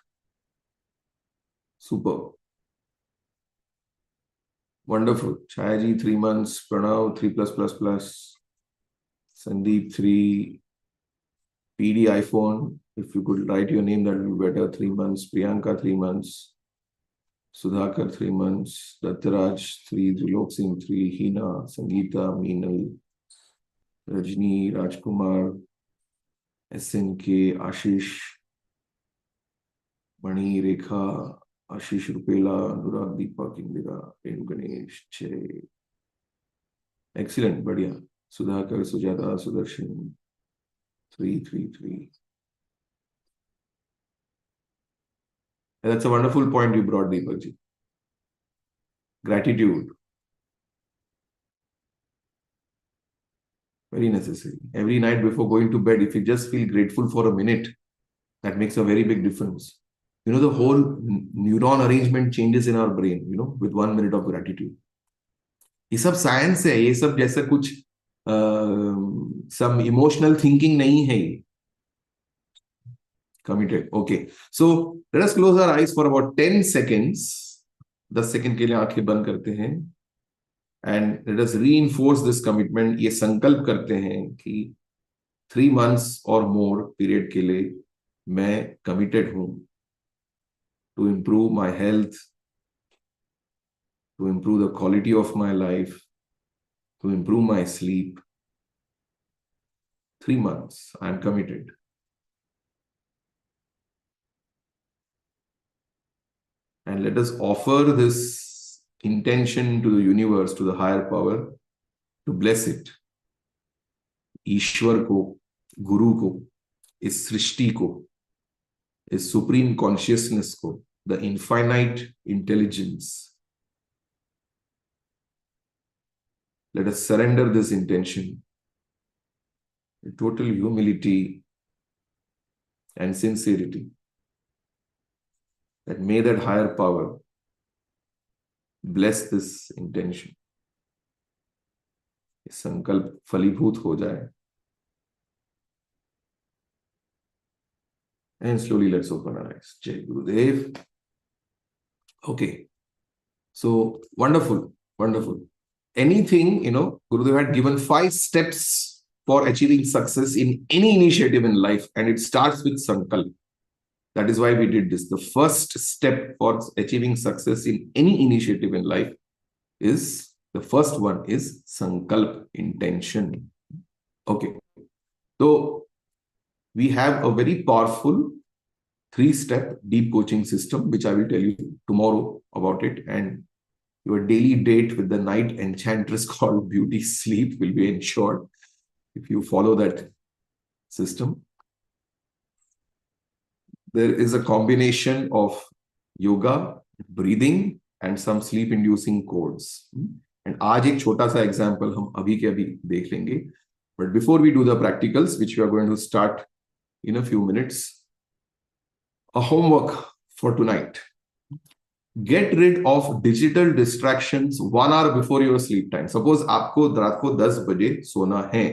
Super. Wonderful. Chayaji, 3 months. Pranav, 3+++. Sandeep, 3. PD iPhone. If you could write your name, that would be better. 3 months. Priyanka, 3 months. Sudhakar, 3 months. Dattaraj, 3. Drilok Singh, 3. Hina, Sangeeta, Meenal, Rajni, Rajkumar, SNK, Ashish, Mani, Rekha, Ashish Rupela, Anurag, Deepak, Indira, Renu Ganesh, Che. Excellent, Badya. Sudhakar, Sujata, Sudarshan, 3. And that's a wonderful point you brought, Deepak ji. Gratitude. Very necessary. Every night before going to bed, if you just feel grateful for a minute, that makes a very big difference. You know, the whole neuron arrangement changes in our brain, you know, with 1 minute of gratitude. ये सब science है, ये सब जैसा कुछ some emotional thinking नहीं है ये. Committed. Okay. So let us close our eyes for about 10 seconds. 10 second के लिए आंखें बंद करते हैं and let us reinforce this commitment. ये संकल्प करते हैं कि 3 months और मोर पीरियड के लिए मैं कमिटेड हूं to improve my health, to improve the quality of my life, to improve my sleep. 3 months I am committed. And let us offer this intention to the universe, to the higher power, to bless it. ईश्वर को, गुरु को, इस सृष्टि को, इस supreme consciousness को, the infinite intelligence. Let us surrender this intention in total humility and sincerity. That may that higher power bless this intention. संकल्प फलीभूत हो जाए. And slowly let's open our eyes. Jai Gurudev. Okay. So wonderful, wonderful. Anything, Gurudev had given 5 steps for achieving success in any initiative in life, and it starts with sankalp. That is why we did this. The first step for achieving success in any initiative in life is, the first one is sankalp, intention. Okay. So we have a very powerful 3-step deep coaching system, which I will tell you tomorrow about it. And your daily date with the night enchantress called beauty sleep will be ensured if you follow that system. There is a combination of yoga, breathing, and some sleep-inducing codes. And आज एक छोटा सा example हम अभी के अभी देख लेंगे. But before we do the practicals, which we are going to start in a few minutes, a homework for tonight. Get rid of digital distractions 1 hour before your sleep time. Suppose आपको रात को 10 बजे सोना है,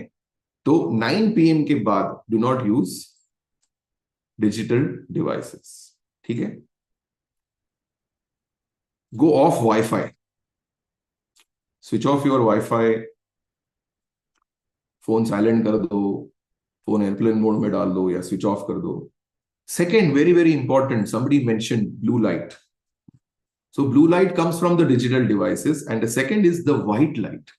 तो 9 PM के बाद do not use digital devices. ठीक है? Go off Wi-Fi. Switch off your Wi-Fi. Phone silent कर दो, फोन एयरप्लेन मोड में डाल दो या स्विच ऑफ कर दो. Second, very, very important, somebody mentioned blue light. So blue light comes from the digital devices, and the second is the white light.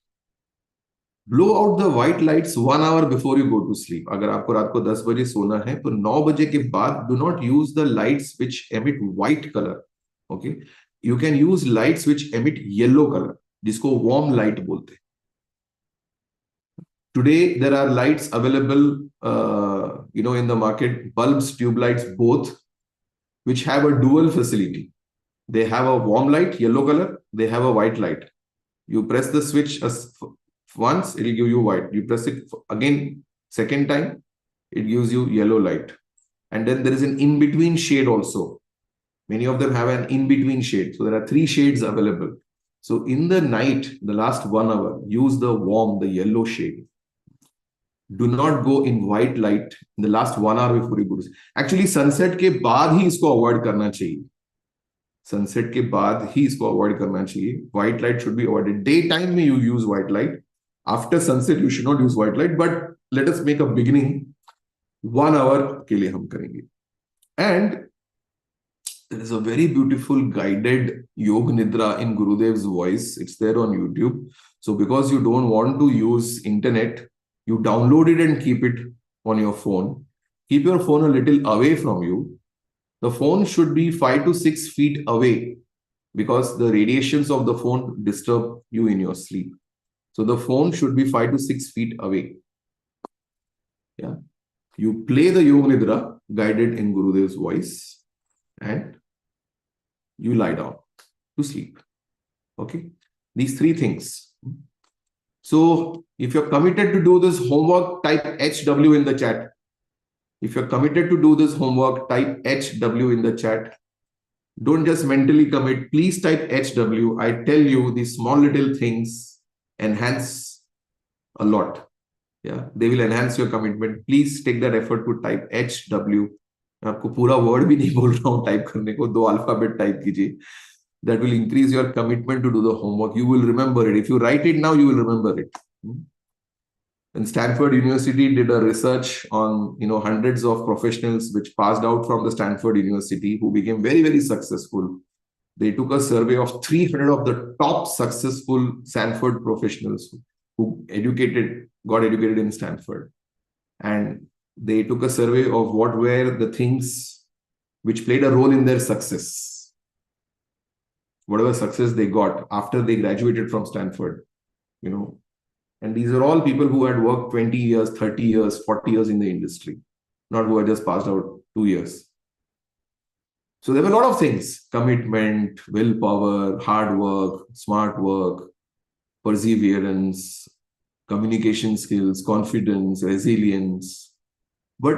Blow out the white lights 1 hour before you go to sleep. अगर आपको रात को 10 बजे सोना है, तो 9 बजे के बाद do not use the lights which emit white color. Okay? You can use lights which emit yellow color, जिसको warm light बोलते हैं. Today, there are lights available, in the market, bulbs, tube lights, both, which have a dual facility. They have a warm light, yellow color. They have a white light. You press the switch once, it will give you white. You press it again, second time, it gives you yellow light. And then there is an in-between shade also. Many of them have an in-between shade. So there are 3 shades available. So in the night, the last 1 hour, use the warm, the yellow shade. Do not go in white light in the last 1 hour before you go to sleep. Actually, sunset के बाद ही इसको avoid करना चाहिए. Sunset के बाद ही इसको avoid करना चाहिए. White light should be avoided. Daytime में you use white light. After sunset, you should not use white light. But let us make a beginning. 1 hour के लिए हम करेंगे. And there is a very beautiful guided Yog Nidra in Gurudev's voice. It's there on YouTube. So because you don't want to use internet, you download it and keep it on your phone. Keep your phone a little away from you. The phone should be 5 to 6 feet away because the radiations of the phone disturb you in your sleep. So the phone should be 5 to 6 feet away. Yeah. You play the Yoga Nidra guided in Gurudev's voice and you lie down to sleep. Okay. These 3 things. So if you're committed to do this homework, type HW in the chat. If you're committed to do this homework, type HW in the chat. Don't just mentally commit. Please type HW. I tell you, these small little things enhance a lot. Yeah, they will enhance your commitment. Please take that effort to type HW. मैं आपको पूरा word भी नहीं बोल रहा हूँ type करने को, 2 अल्फाबेट टाइप कीजिए. That will increase your commitment to do the homework. You will remember it. If you write it now, you will remember it. And Stanford University did a research on hundreds of professionals which passed out from the Stanford University who became very, very successful. They took a survey of 300 of the top successful Stanford professionals who got educated in Stanford. And they took a survey of what were the things which played a role in their success. Whatever success they got after they graduated from Stanford, And these are all people who had worked 20 years, 30 years, 40 years in the industry, not who had just passed out 2 years. So there were a lot of things: commitment, willpower, hard work, smart work, perseverance, communication skills, confidence, resilience. But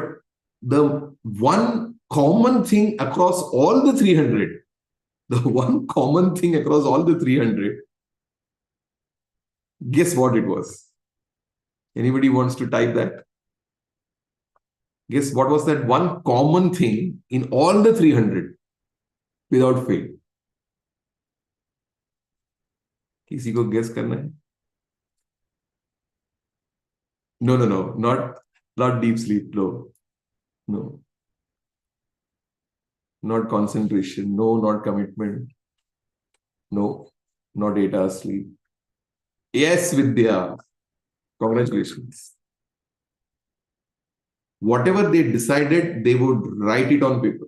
the one common thing across all the 300, guess what it was? Anybody wants to type that? Guess what was that one common thing in all the 300 without fail? किसी को guess करना है? No, not deep sleep. No, not concentration. No, not commitment. No, not 8 hours sleep. Yes, Vidya. Congratulations. Whatever they decided, they would write it on paper.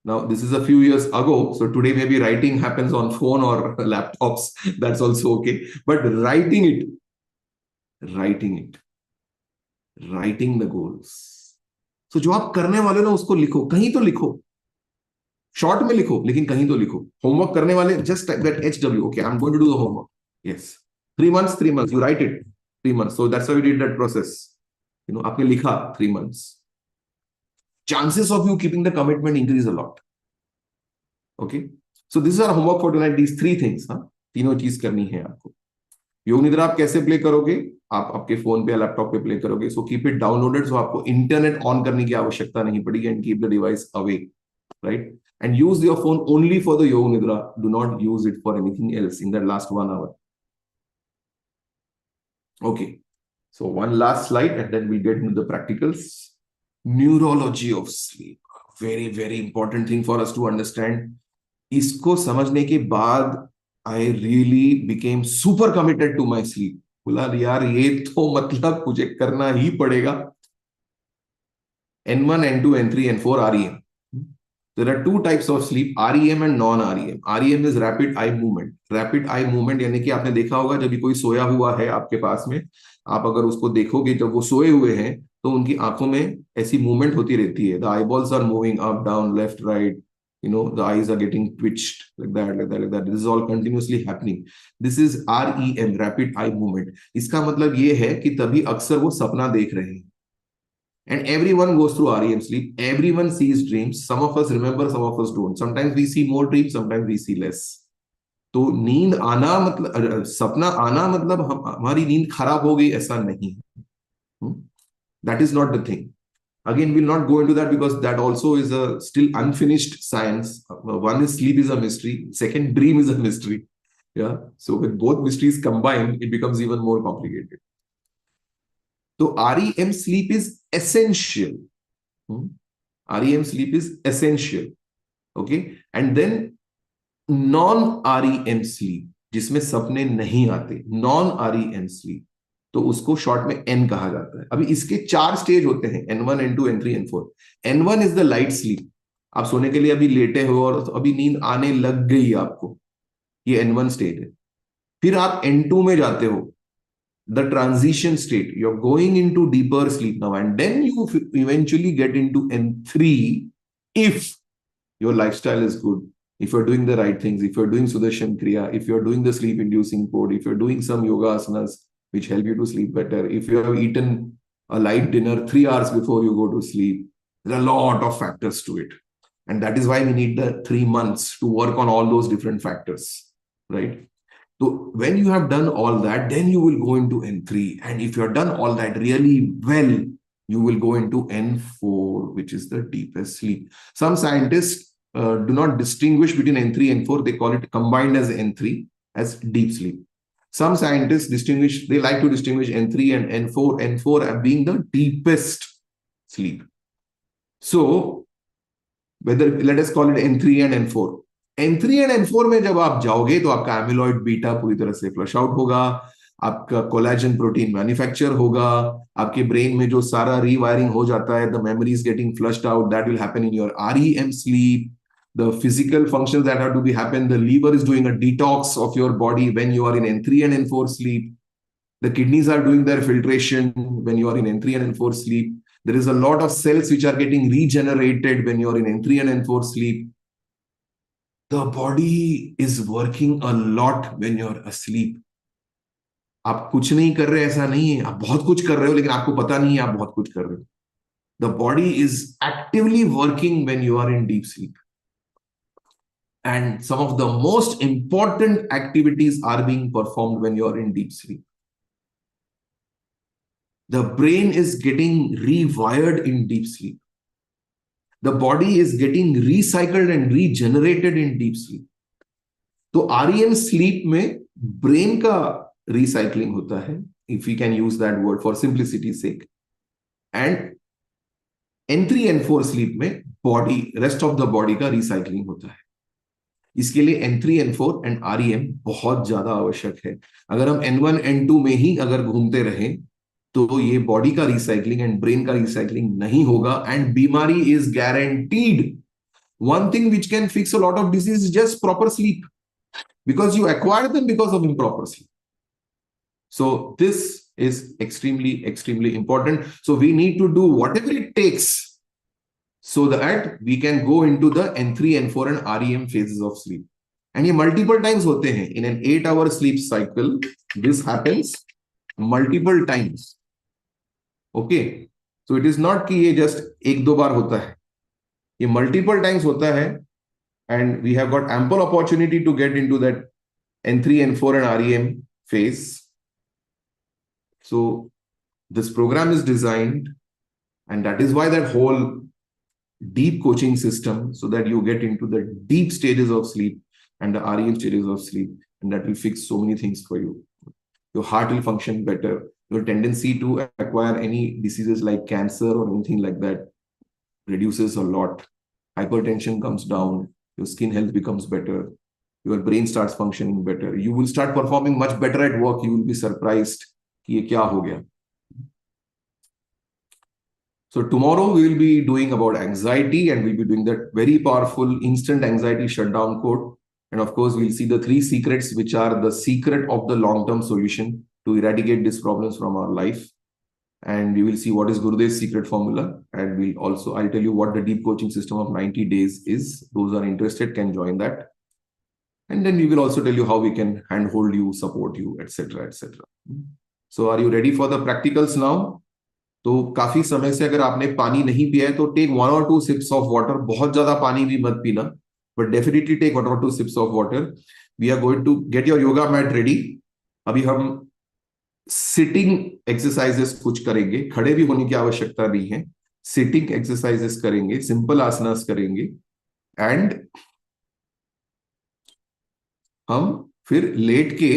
Now, this is a few years ago. So today, maybe writing happens on phone or laptops. That's also okay. But writing the goals. So जो आप करने वाले ना उसको लिखो, कहीं तो लिखो. शॉर्ट में लिखो, लेकिन कहीं तो लिखो. होमवर्क करने वाले, just type that HW. Okay, I'm going to do the homework. Yes. 3 months. You write it. 3 months. So that's how we did that process. आपने लिखा 3 months. Chances of you keeping the commitment increase a lot. Okay. So this is our homework for tonight. These 3 things. तीनों चीज करनी है आपको. योग निद्रा आप कैसे प्ले करोगे? आप आपके फोन पे या लैपटॉप पे प्ले करोगे. सो कीप इट डाउनलोडेड, सो आपको इंटरनेट ऑन करने की आवश्यकता नहीं पड़ेगी. And keep the device away, right? And use your phone only for the योग निद्रा. Do not use it for anything else in that last 1 hour. Okay, so one last slide and then we'll get into the practicals. Neurology of sleep, very, very important thing for us to understand. इसको समझने के बाद I really became super committed to my sleep. बोला यार ये तो मतलब मुझे करना ही पड़ेगा. N1, N2, N3, N4 REM. There are 2 types of sleep, REM and non-REM. REM is rapid eye movement. Rapid eye movement यानी कि आपने देखा होगा जब भी कोई सोया हुआ है आपके पास में, आप अगर उसको देखोगे जब वो सोए हुए हैं तो उनकी आंखों में ऐसी मूवमेंट होती रहती है. The eyeballs are moving up, down, left, right. The eyes are getting twitched like that. This is all continuously happening. This is REM, rapid eye movement. इसका मतलब ये है कि तभी अक्सर वो सपना देख रहे हैं. And everyone goes through REM sleep. Everyone sees dreams. Some of us remember, some of us don't. Sometimes we see more dreams, sometimes we see less. तो नींद आना मतलब, सपना आना मतलब हमारी नींद खराब हो गई ऐसा नहीं. That is not the thing. Again, we'll not go into that because that also is a still unfinished science. One is sleep is a mystery. Second, dream is a mystery. Yeah. So when both mysteries combine, it becomes even more complicated. So REM sleep is essential. REM sleep is essential. Okay. And then non-REM sleep, जिसमें सपने नहीं आते, non-REM sleep, तो उसको short में N कहा जाता है. अभी इसके 4 स्टेज होते हैं, N1, N2, N3, N4. N1 is the light sleep. आप सोने के लिए अभी लेटे हो और अभी नींद आने लग गई आपको, ये N1 स्टेज है. फिर आप N2 में जाते हो, the transition state. You're going into deeper sleep now, and then you eventually get into N3 if your lifestyle is good, if you're doing the right things, if you're doing Sudarshan Kriya, if you're doing the sleep inducing code, if you're doing some yoga asanas which help you to sleep better, if you have eaten a light dinner 3 hours before you go to sleep. There are a lot of factors to it. And that is why we need the 3 months to work on all those different factors, right? So when you have done all that, then you will go into N3. And if you have done all that really well, you will go into N4, which is the deepest sleep. Some scientists do not distinguish between N3 and N4. They call it combined as N3 as deep sleep. Some scientists distinguish, they like to distinguish N3 and N4, N4 being the deepest sleep. So, whether let us call it N3 and N4. N3 and N4 में जब आप जाओगे तो आपका amyloid beta पूरी तरह से flush out होगा, आपका कोलेजन प्रोटीन मैन्युफैक्चर होगा, आपके ब्रेन में जो सारा रीवायरिंग हो जाता है, the memory is getting flushed out, that will happen in your REM sleep. The physical functions that have to be happen, the liver is doing a detox of your body when you are in N3 and N4 sleep. The kidneys are doing their filtration when you are in N3 and N4 sleep. There is a lot of cells which are getting regenerated when you are in N3 and N4 sleep. The body is working a lot when you're asleep. आप कुछ नहीं कर रहे ऐसा नहीं है, आप बहुत कुछ कर रहे हो लेकिन आपको पता नहीं है आप बहुत कुछ कर रहे हो. The body is actively working when you are in deep sleep. And some of the most important activities are being performed when you are in deep sleep. The brain is getting rewired in deep sleep. The body is getting recycled and regenerated in deep sleep. तो REM sleep में brain का recycling होता है, if we can use that word for simplicity's sake. And N3 N4 sleep में body, rest of the body का recycling होता है. इसके लिए N3 N4 and REM बहुत ज्यादा आवश्यक है. अगर हम N1 N2 में ही अगर घूमते रहें तो ये बॉडी का रिसाइकलिंग एंड ब्रेन का रिसाइकलिंग नहीं होगा एंड बीमारी is guaranteed. One thing which can fix a lot of disease is just proper sleep, because you acquire them because of improper sleep. So this is extremely important. So we need to do whatever it takes so that we can go into the N3 N4 and REM phases of sleep. And ये multiple times होते हैं in an 8-hour sleep cycle. This happens multiple times. Okay, so it is not कि ये just एक दो बार होता है, ये multiple times होता है, and we have got ample opportunity to get into that N3 N4 and REM phase. So this program is designed, and that is why that whole deep coaching system, so that you get into the deep stages of sleep and the REM stages of sleep, and that will fix so many things for you. Your heart will function better. Your tendency to acquire any diseases like cancer or anything like that reduces a lot. Hypertension comes down. Your skin health becomes better. Your brain starts functioning better. You will start performing much better at work. You will be surprised कि ये क्या हो गया. So tomorrow we will be doing about anxiety, and we'll be doing that very powerful instant anxiety shutdown code. And of course, we'll see the 3 secrets, which are the secret of the long-term solution to eradicate these problems from our life. And we will see what is Gurudev's secret formula. And I'll tell you what the deep coaching system of 90 days is. Those are interested can join that. And then we will also tell you how we can handhold you, support you, etc., etc. So are you ready for the practicals now? तो काफी समय से अगर आपने पानी नहीं पिया है तो take 1 or 2 sips of water. बहुत ज्यादा पानी भी मत पीना, but definitely take 1 or 2 sips of water. We are going to get your yoga mat ready. अभी हम सिटिंग एक्सरसाइजेस कुछ करेंगे, खड़े भी होने की आवश्यकता नहीं है. सिटिंग एक्सरसाइजेस करेंगे, सिंपल आसनास करेंगे, एंड हम फिर लेट के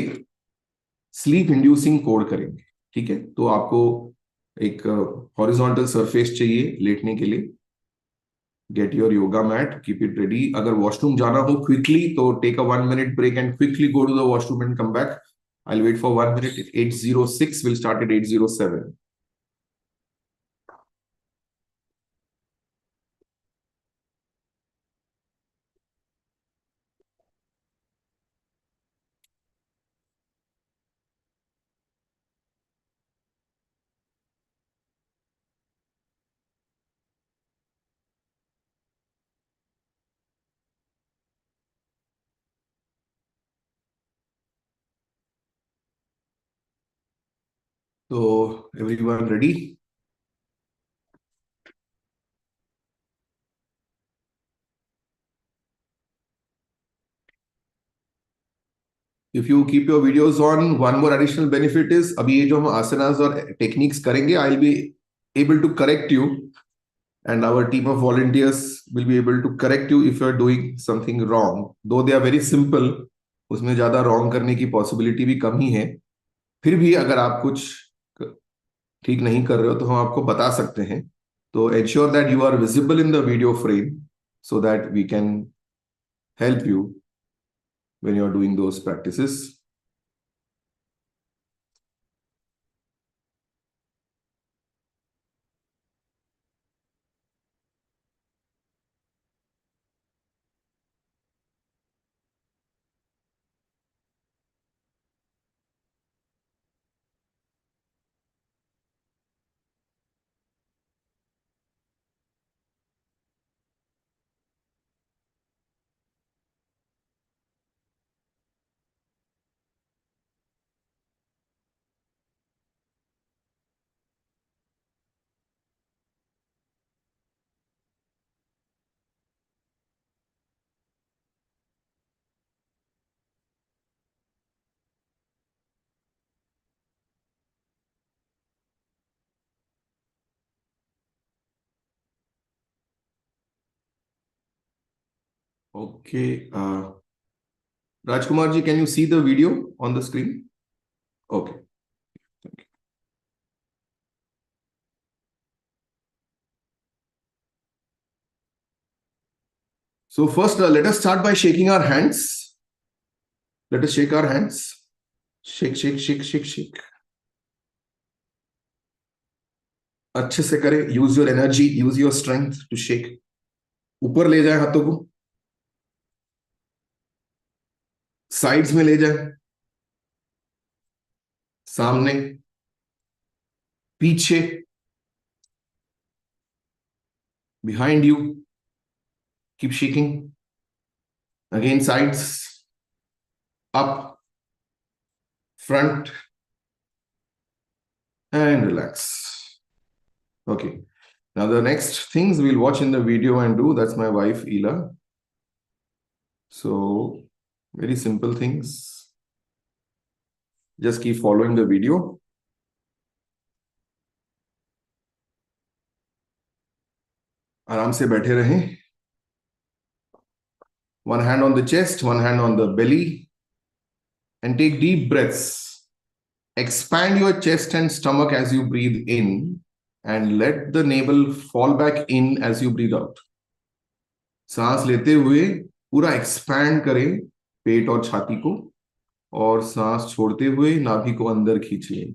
स्लीप इंड्यूसिंग कोड करेंगे. ठीक है, तो आपको एक हॉरिजॉन्टल सरफेस चाहिए लेटने के लिए. Get your yoga mat, keep it ready. अगर वॉशरूम जाना हो क्विकली तो take a 1 minute break and quickly go to the washroom and come back. I'll wait for 1 minute. 8:06 will start at 8:07. So everyone ready? If you keep your videos on, one more additional benefit is अभी ये जो हम आसनास और techniques करेंगे, I'll be able to correct you and our team of volunteers will be able to correct you if you are doing something wrong. Though they are very simple, उसमें ज्यादा wrong करने की possibility भी कम ही है. फिर भी अगर आप कुछ ठीक नहीं कर रहे हो तो हम आपको बता सकते हैं. तो ensure that you are visible in the video frame so that we can help you when you are doing those practices. Okay. Rajkumar ji, can you see the video on the screen? Okay. Thank you. So first, let us start by shaking our hands. Let us shake our hands. Shake, shake, shake, shake, shake. अच्छे से करें. Use your energy, use your strength to shake. ऊपर ले जाए हाथों को. Sides में ले जाए. सामने. पीछे. Behind you. Keep shaking. Again, sides. Up. Front. And relax. Okay. Now the next things we'll watch in the video and do, that's my wife, Ela. So very simple things. Just keep following the video. आराम से बैठे रहें. One hand on the chest, one hand on the belly. And take deep breaths. Expand your chest and stomach as you breathe in. And let the navel fall back in as you breathe out. सांस लेते हुए पूरा expand करें पेट और छाती को, और सांस छोड़ते हुए नाभि को अंदर खींचिए.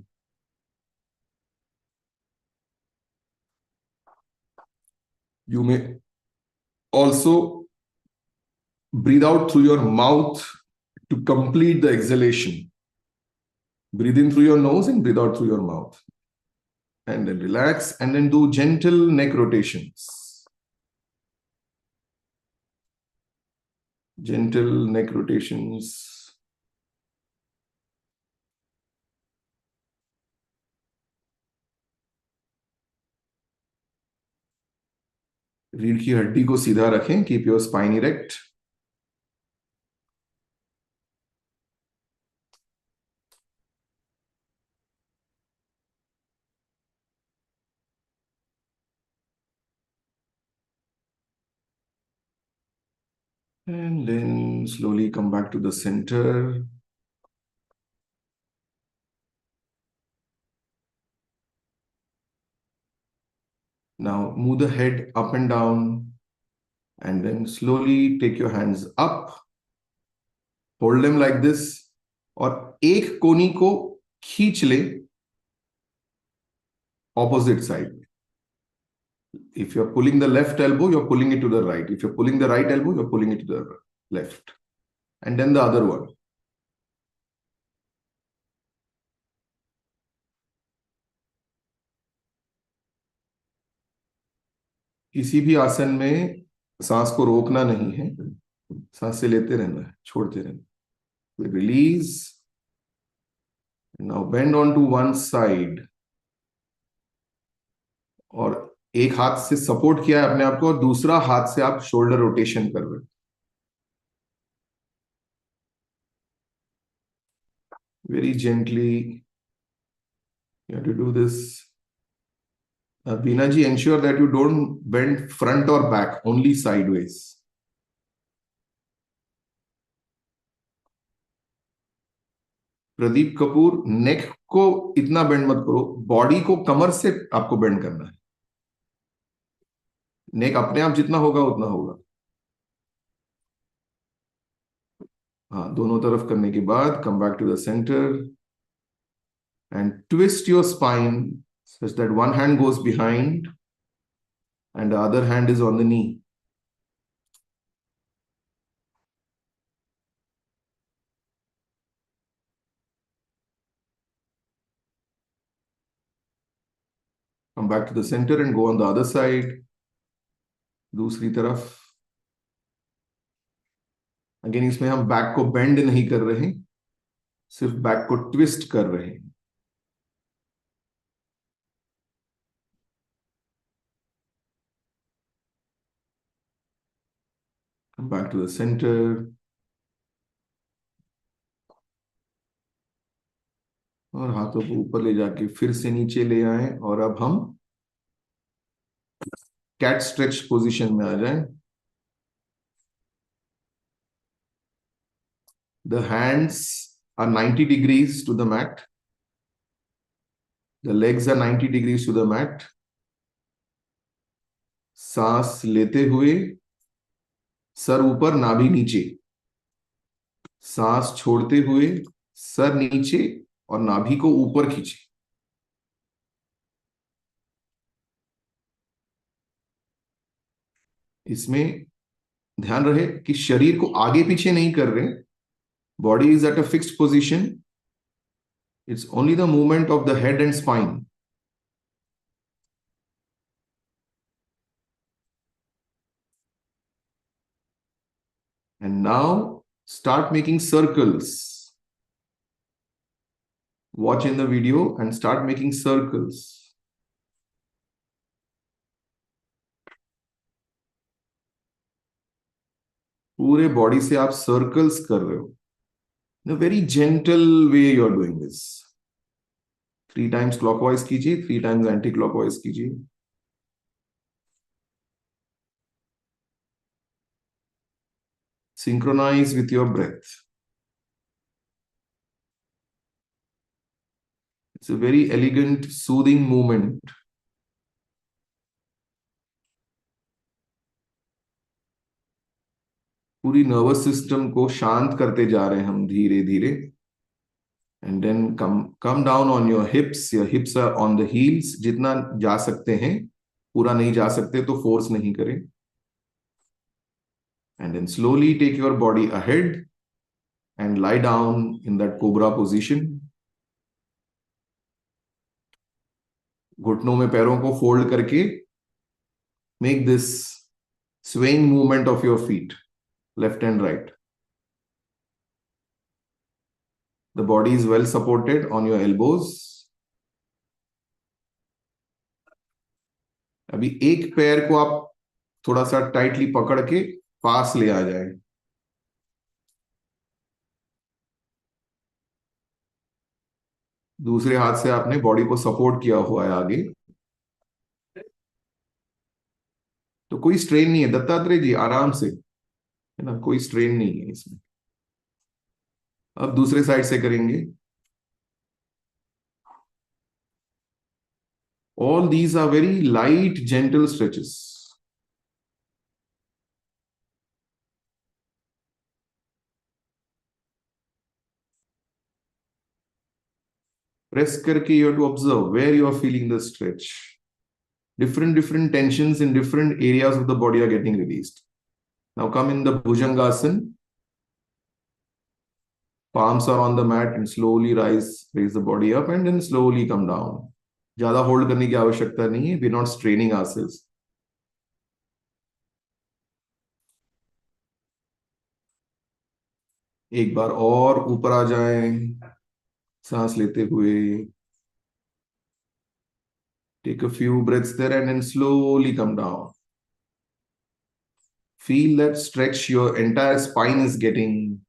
You may also breathe out through your mouth to complete the exhalation. Breathe in through your nose and breathe out through your mouth. And then relax, and then do gentle neck rotations. Gentle neck rotations. रीढ़ की हड्डी को सीधा रखें. Keep your spine erect. And then slowly come back to the center. Now move the head up and down, and then slowly take your hands up. Hold them like this. और एक कोनी को खींच ले opposite side. If you're pulling the left elbow, you're pulling it to the right. If you're pulling the right elbow, you're pulling it to the left. And then the other one. किसी भी आसन में सांस को रोकना नहीं है. सांस से लेते रहना है, छोड़ते रहना. We release. Now bend onto one side. और एक हाथ से सपोर्ट किया है अपने आप को, और दूसरा हाथ से आप शोल्डर रोटेशन कर रहे हो. Very gently you have to do this. Veena ji, ensure that you don't bend front or back, only sideways. Pradeep Kapoor, नेक को इतना बेंड मत करो, बॉडी को कमर से आपको बेंड करना है. नेक अपने आप जितना होगा उतना होगा. हाँ, दोनों तरफ करने के बाद come back to the centre and twist your spine such that one hand goes behind and the other hand is on the knee. Come back to the center and go on the other side. दूसरी तरफ. Again इसमें हम back को bend नहीं कर रहे हैं, सिर्फ बैक को ट्विस्ट कर रहे हैं. Come back to the center. और हाथों को ऊपर ले जाके फिर से नीचे ले आए और अब हम कैट स्ट्रेच पोजीशन में आ जाएं. The hands are 90 degrees to the mat. The legs are 90 degrees to the mat. सांस लेते हुए सर ऊपर, नाभि नीचे. सांस छोड़ते हुए सर नीचे और नाभि को ऊपर खींचे. इसमें ध्यान रहे कि शरीर को आगे पीछे नहीं कर रहे. Body is at a fixed position. It's only the movement of the head and spine. And now start making circles. Watch in the video and start making circles. पूरे बॉडी से आप सर्कल्स कर रहे हो. In a very gentle way you are doing this. 3 times clockwise कीजिए, 3 times anti-clockwise कीजिए. Synchronize with your breath. It's a very elegant, soothing movement. पूरी nervous system को शांत करते जा रहे हैं हम धीरे धीरे. And then come down on your hips. Your hips are on the heels. जितना जा सकते हैं, पूरा नहीं जा सकते तो फोर्स नहीं करें. And then slowly take your body ahead and lie down in that cobra position. घुटनों में पैरों को फोल्ड करके make this swaying movement of your feet, left and right. The body is well supported on your elbows. अभी एक पैर को आप थोड़ा सा टाइटली पकड़ के पास ले आ जाए. दूसरे हाथ से आपने बॉडी को सपोर्ट किया हुआ है आगे. तो कोई स्ट्रेन नहीं है दत्तात्रेय जी, आराम से, है ना, कोई स्ट्रेन नहीं है इसमें. अब दूसरे साइड से करेंगे. All these are very light, gentle stretches. Press करके you have to observe where you are feeling the stretch. Different tensions in different areas of the body are getting released. Now come in the Bhujangasana. Palms are on the mat and slowly raise the body up and then slowly come down. ज्यादा hold करने की आवश्यकता नहीं है. We're not straining ourselves. एक बार और ऊपर आ जाएं, सांस लेते हुए. Take a few breaths there and then slowly come down. Feel that stretch your entire spine is getting.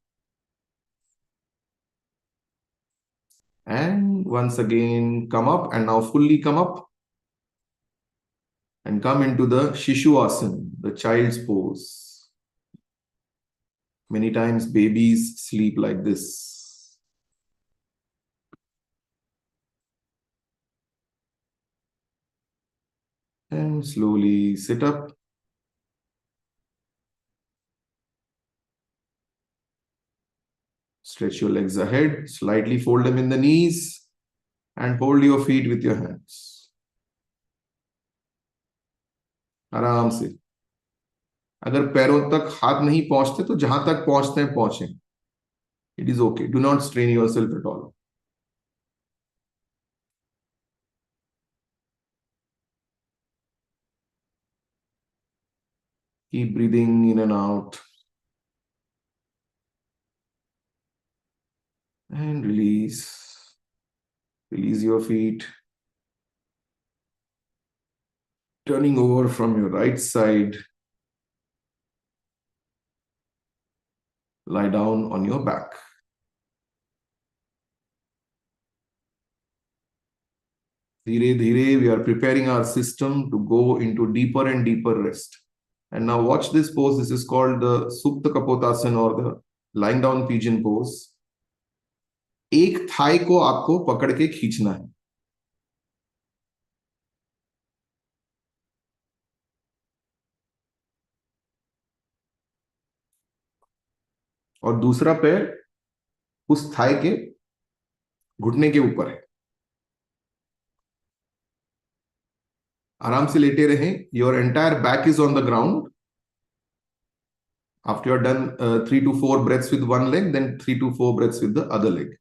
And once again, come up and now fully come up. and come into the Shishu Asana, the child's pose. Many times babies sleep like this. And slowly sit up. Stretch your legs ahead, slightly fold them in the knees, and hold your feet with your hands. आराम से. अगर पैरों तक हाथ नहीं पहुंचते तो जहां तक पहुंचते हैं पहुंचे. It is okay. Do not strain yourself at all. Keep breathing in and out. And release. Release your feet. Turning over from your right side. Lie down on your back. Dhire dhire, we are preparing our system to go into deeper and deeper rest. And now watch this pose. This is called the Supta Kapotasana or the lying down pigeon pose. एक Thai को आपको पकड़ के खींचना है. और दूसरा पैर उस थाई के घुटने के ऊपर है. आराम से लेटे रहें. Your entire back is on the ground. After you're done 3 to 4 breaths with one leg, then 3 to 4 breaths with the other leg.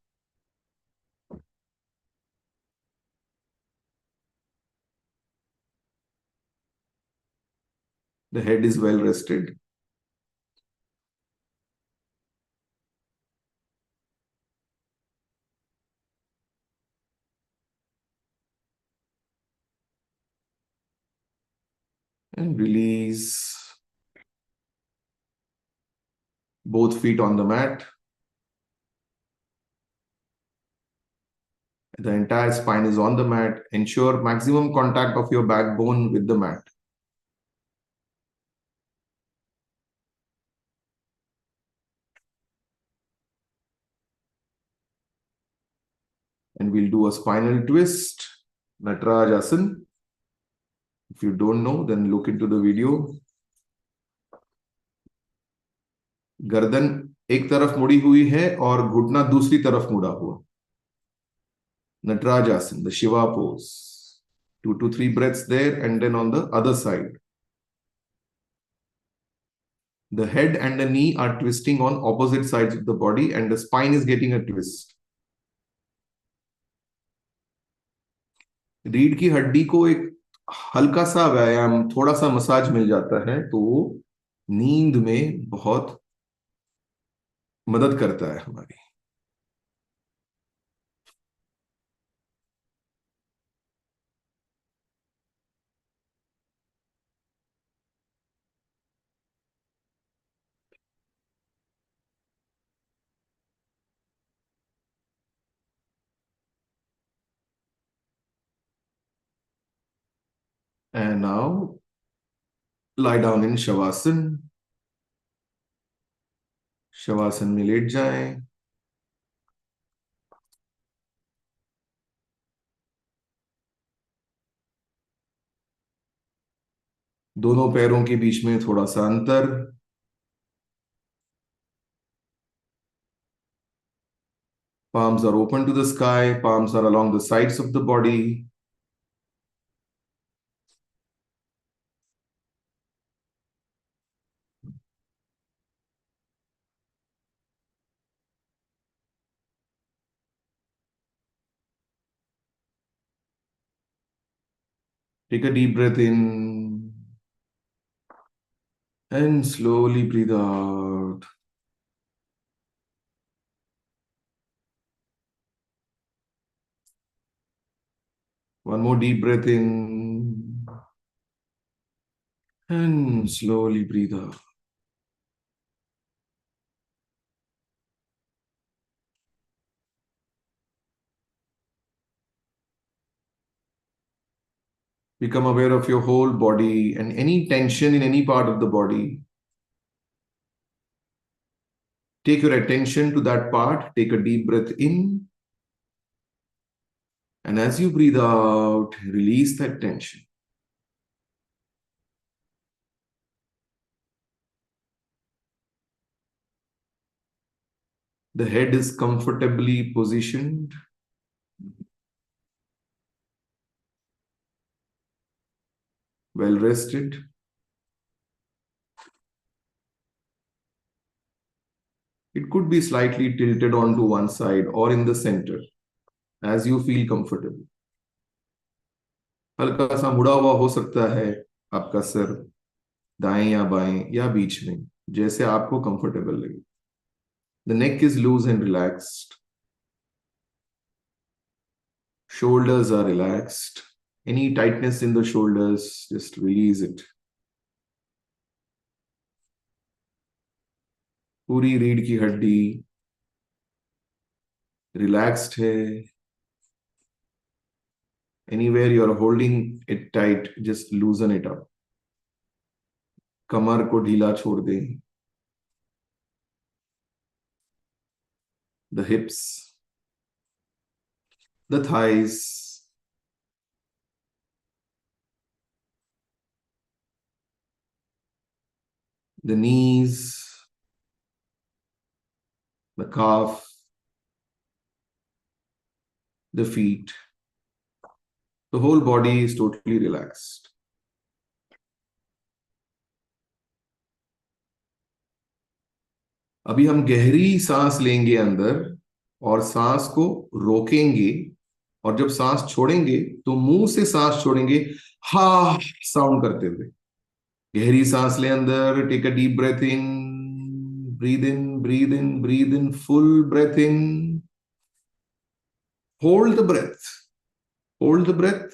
The head is well rested. And release. Both feet on the mat. The entire spine is on the mat. Ensure maximum contact of your backbone with the mat. And we'll do a spinal twist, Nataraj Asana. If you don't know, then look into the video. गर्दन एक तरफ मुड़ी हुई है और घुटना दूसरी तरफ मुड़ा हुआ. Nataraj Asana, the Shiva pose. 2 to 3 breaths there and then on the other side. The head and the knee are twisting on opposite sides of the body and the spine is getting a twist. रीढ़ की हड्डी को एक हल्का सा व्यायाम, थोड़ा सा मसाज मिल जाता है तो नींद में बहुत मदद करता है हमारी. And now lie down in Shavasana. Shavasana में लेट जाएं. दोनों पैरों के बीच में थोड़ा सा अंतर. Palms are open to the sky. Palms are along the sides of the body. Take a deep breath in and slowly breathe out. One more deep breath in and slowly breathe out. Become aware of your whole body and any tension in any part of the body. Take your attention to that part. Take a deep breath in. And as you breathe out, release that tension. The head is comfortably positioned. Well rested. It could be slightly tilted onto one side or in the center as you feel comfortable. हल्का सा मुड़ा हुआ हो सकता है आपका sir, दाएं या बाएं या बीच में, जैसे आपको कंफर्टेबल लगे. The neck is loose and relaxed. Shoulders are relaxed. Any tightness in the shoulders, just release it. पूरी रीढ़ की हड्डी relaxed है. Anywhere you are holding it tight, just loosen it up. कमर को ढीला छोड़ दें. The hips, the thighs, the knees, the calf, the feet. The whole body is totally relaxed. अभी हम गहरी सांस लेंगे अंदर और सांस को रोकेंगे, और जब सांस छोड़ेंगे तो मुंह से सांस छोड़ेंगे हा साउंड करते हुए. गहरी सांस ले अंदर. Take a deep breath in. Breathe in, breathe in, breathe in. Full breath in. Hold the breath. Hold the breath.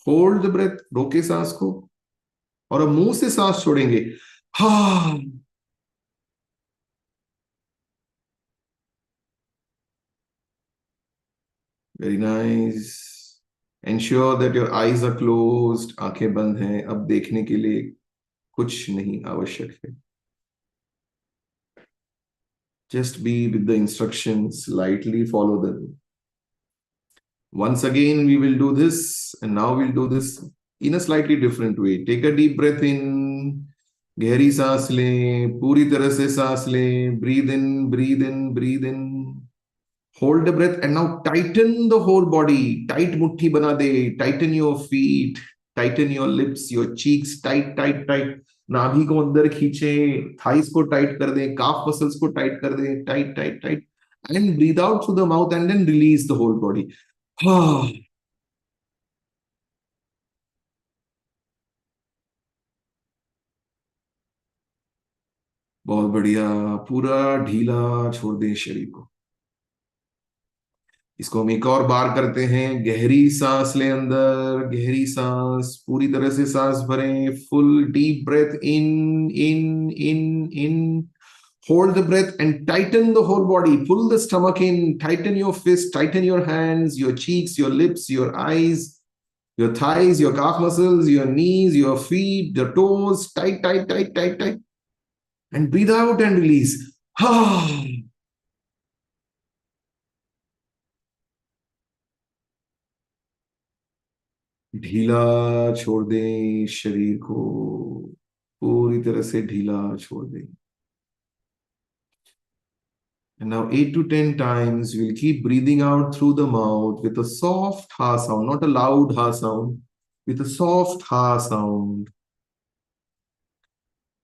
Hold the breath. रोके सांस को और अब मुंह से सांस छोड़ेंगे हा. Very nice. Ensure that your eyes are closed. आंखें बंद हैं. अब देखने के लिए कुछ नहीं आवश्यक है. Just be with the instructions, lightly follow them. Once again, we will do this, and now we'll do this in a slightly different way. Take a deep breath in. गहरी सांस लें. पूरी तरह से सांस लें. Breathe in, breathe in, breathe in. Hold the breath and now tighten the whole body. Tight मुट्ठी बना दे. Tighten your feet. Tighten your lips, your cheeks. Tight, tight, tight. नाभि को अंदर खींचें. थाइस को टाइट कर दें. काफ मसल्स को टाइट कर दें. Tight, tight, tight. And breathe out through the mouth and then release the whole body. बहुत बढ़िया. पूरा ढीला छोड़ दें शरीर को. इसको हम एक और बार करते हैं. गहरी सांस लें अंदर. गहरी सांस. पूरी तरह से सांस भरें. Full deep breath in, in, in, in. Hold the breath and tighten the whole body. Pull the stomach in. Tighten your fists. Tighten your hands, your cheeks, your lips, your eyes, your thighs, your calf muscles, your knees, your feet, your toes. Tight, tight, tight, tight, tight. And breathe out and release. ढीला छोड़ दें शरीर को. पूरी तरह से ढीला छोड़ दें. And now 8 to 10 times we'll keep breathing out through the mouth with a soft ha sound, not a loud ha sound, with a soft ha sound.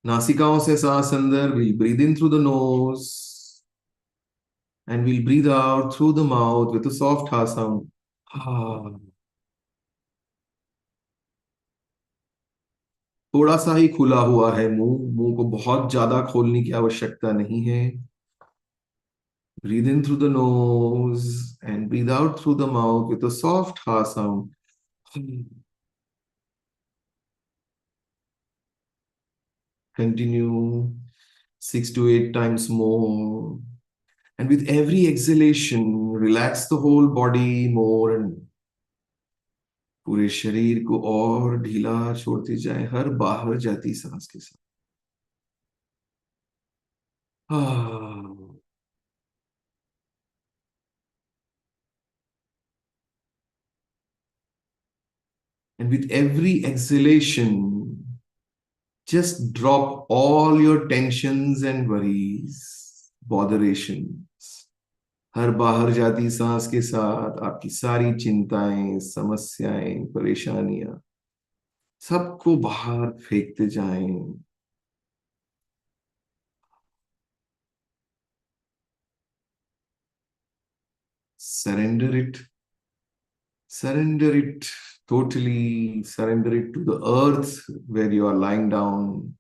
नासिकाओं से सांस अंदर. We'll breathe in through the nose and we'll breathe out through the mouth with a soft ha sound. Ha. थोड़ा सा ही खुला हुआ है मुंह. मुंह को बहुत ज्यादा खोलने की आवश्यकता नहीं है. Breathe in through the nose and breathe out through the mouth with a soft ha sound. Continue 6 to 8 times more. And with every exhalation, relax the whole body more and more. पूरे शरीर को और ढीला छोड़ते जाए हर बाहर जाती सांस के साथ। And with every exhalation, just drop all your tensions and worries, botherations. हर बाहर जाती सांस के साथ आपकी सारी चिंताएं, समस्याएं, परेशानियां सबको बाहर फेंकते जाएं। Surrender it. Surrender it totally. Surrender it to the earth where you are lying down,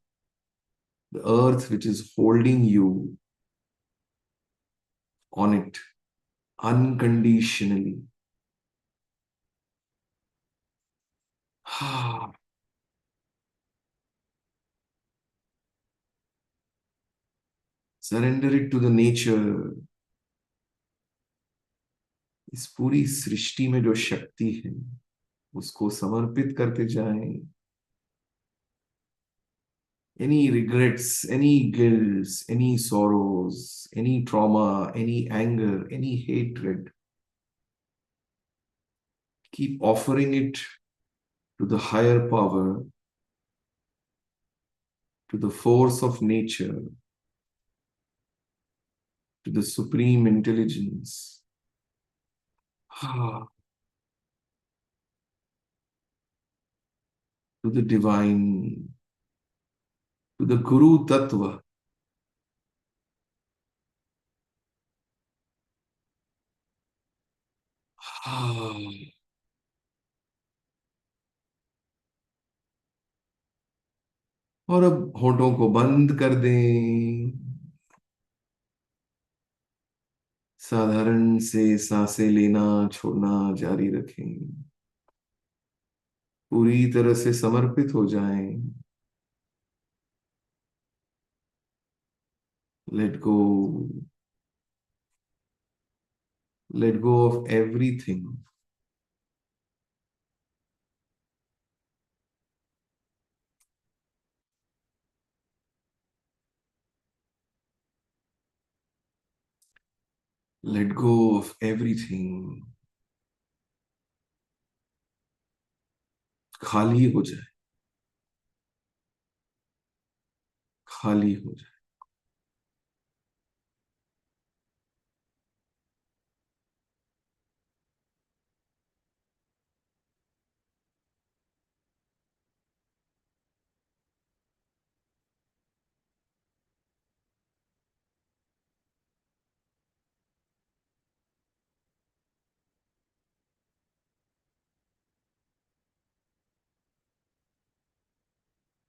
the earth which is holding you on it unconditionally. Surrender it to the nature. इस पूरी सृष्टि में जो शक्ति है उसको समर्पित करते जाएं। Any regrets, any guilts, any sorrows, any trauma, any anger, any hatred, keep offering it to the higher power, to the force of nature, to the supreme intelligence. To the divine, to the Guru Tattva. और अब होठों को बंद कर दें। साधारण से सांसें लेना छोड़ना जारी रखें। पूरी तरह से समर्पित हो जाएं। Let go. Let go of everything. Let go of everything. खाली हो जाए। खाली हो जाए।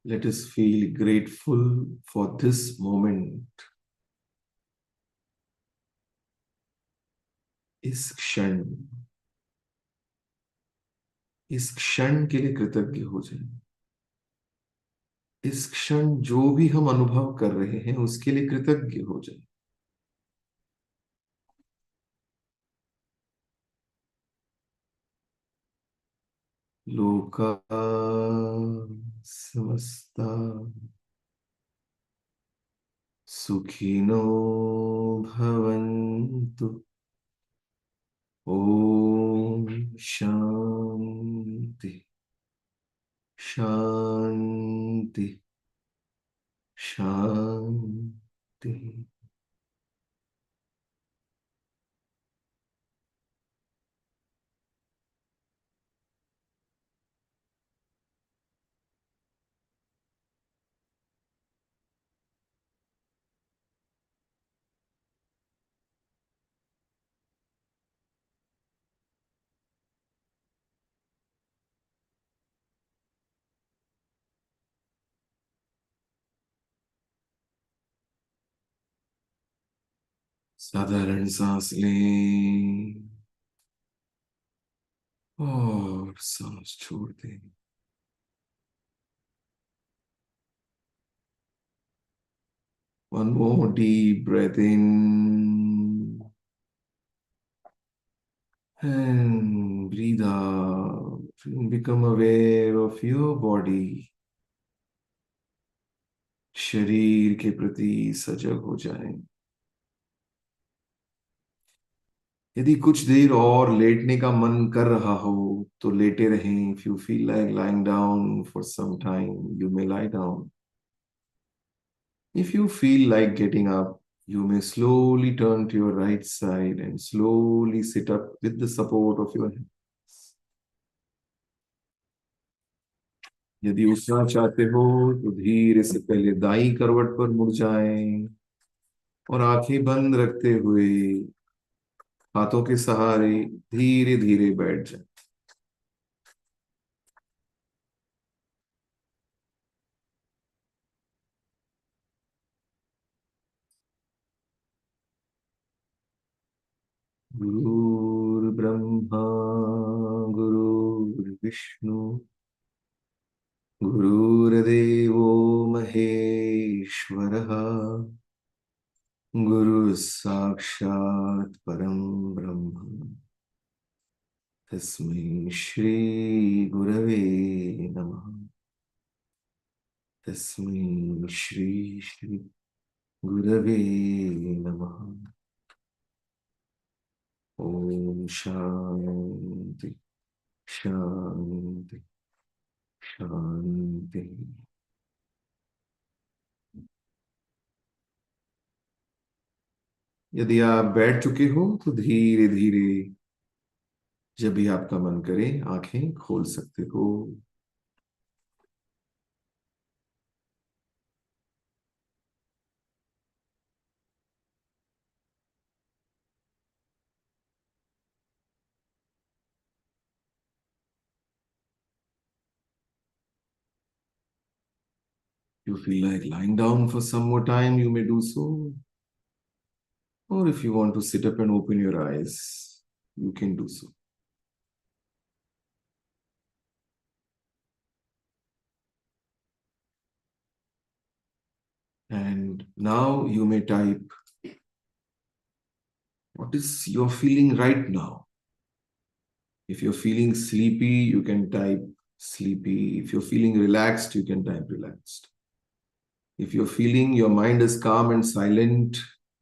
Let us feel grateful for this moment. इस क्षण के लिए कृतज्ञ हो जाए। इस क्षण जो भी हम अनुभव कर रहे हैं उसके लिए कृतज्ञ हो जाए। लोका समस्ता सुखिनो भवन्तु। ओम शांति शांति शांति। साधारण सांस लें और सांस छोड़ दें। One more deep breath in and breathe out. Become aware of your body. शरीर के प्रति सजग हो जाएं। यदि कुछ देर और लेटने का मन कर रहा हो तो लेटे रहें। If you feel like lying down for some time you may lie down. If you feel like getting up, you may slowly turn to your right side and slowly sit up with the support of your hands. यदि उठना चाहते हो तो धीरे से पहले दाईं करवट पर मुड़ जाएं और आंखें बंद रखते हुए हाथों के सहारे धीरे धीरे बैठ जाएं। गुरुर्ब्रह्मा गुरुर्विष्णु गुरुर्देवो महेश्वरः गुरु साक्षात् परम ब्रह्म तस्मै श्री गुरवे नमः। तस्मै श्री श्री गुरवे नमः। ओम शांति शांति शांति। यदि आप बैठ चुके हो तो धीरे धीरे जब भी आपका मन करे आंखें खोल सकते हो। You feel like lying down for some more time, you may do so. Or if you want to sit up and open your eyes, you can do so. And now you may type, what is your feeling right now? If you're feeling sleepy, you can type sleepy. If you're feeling relaxed, you can type relaxed. If you're feeling your mind is calm and silent,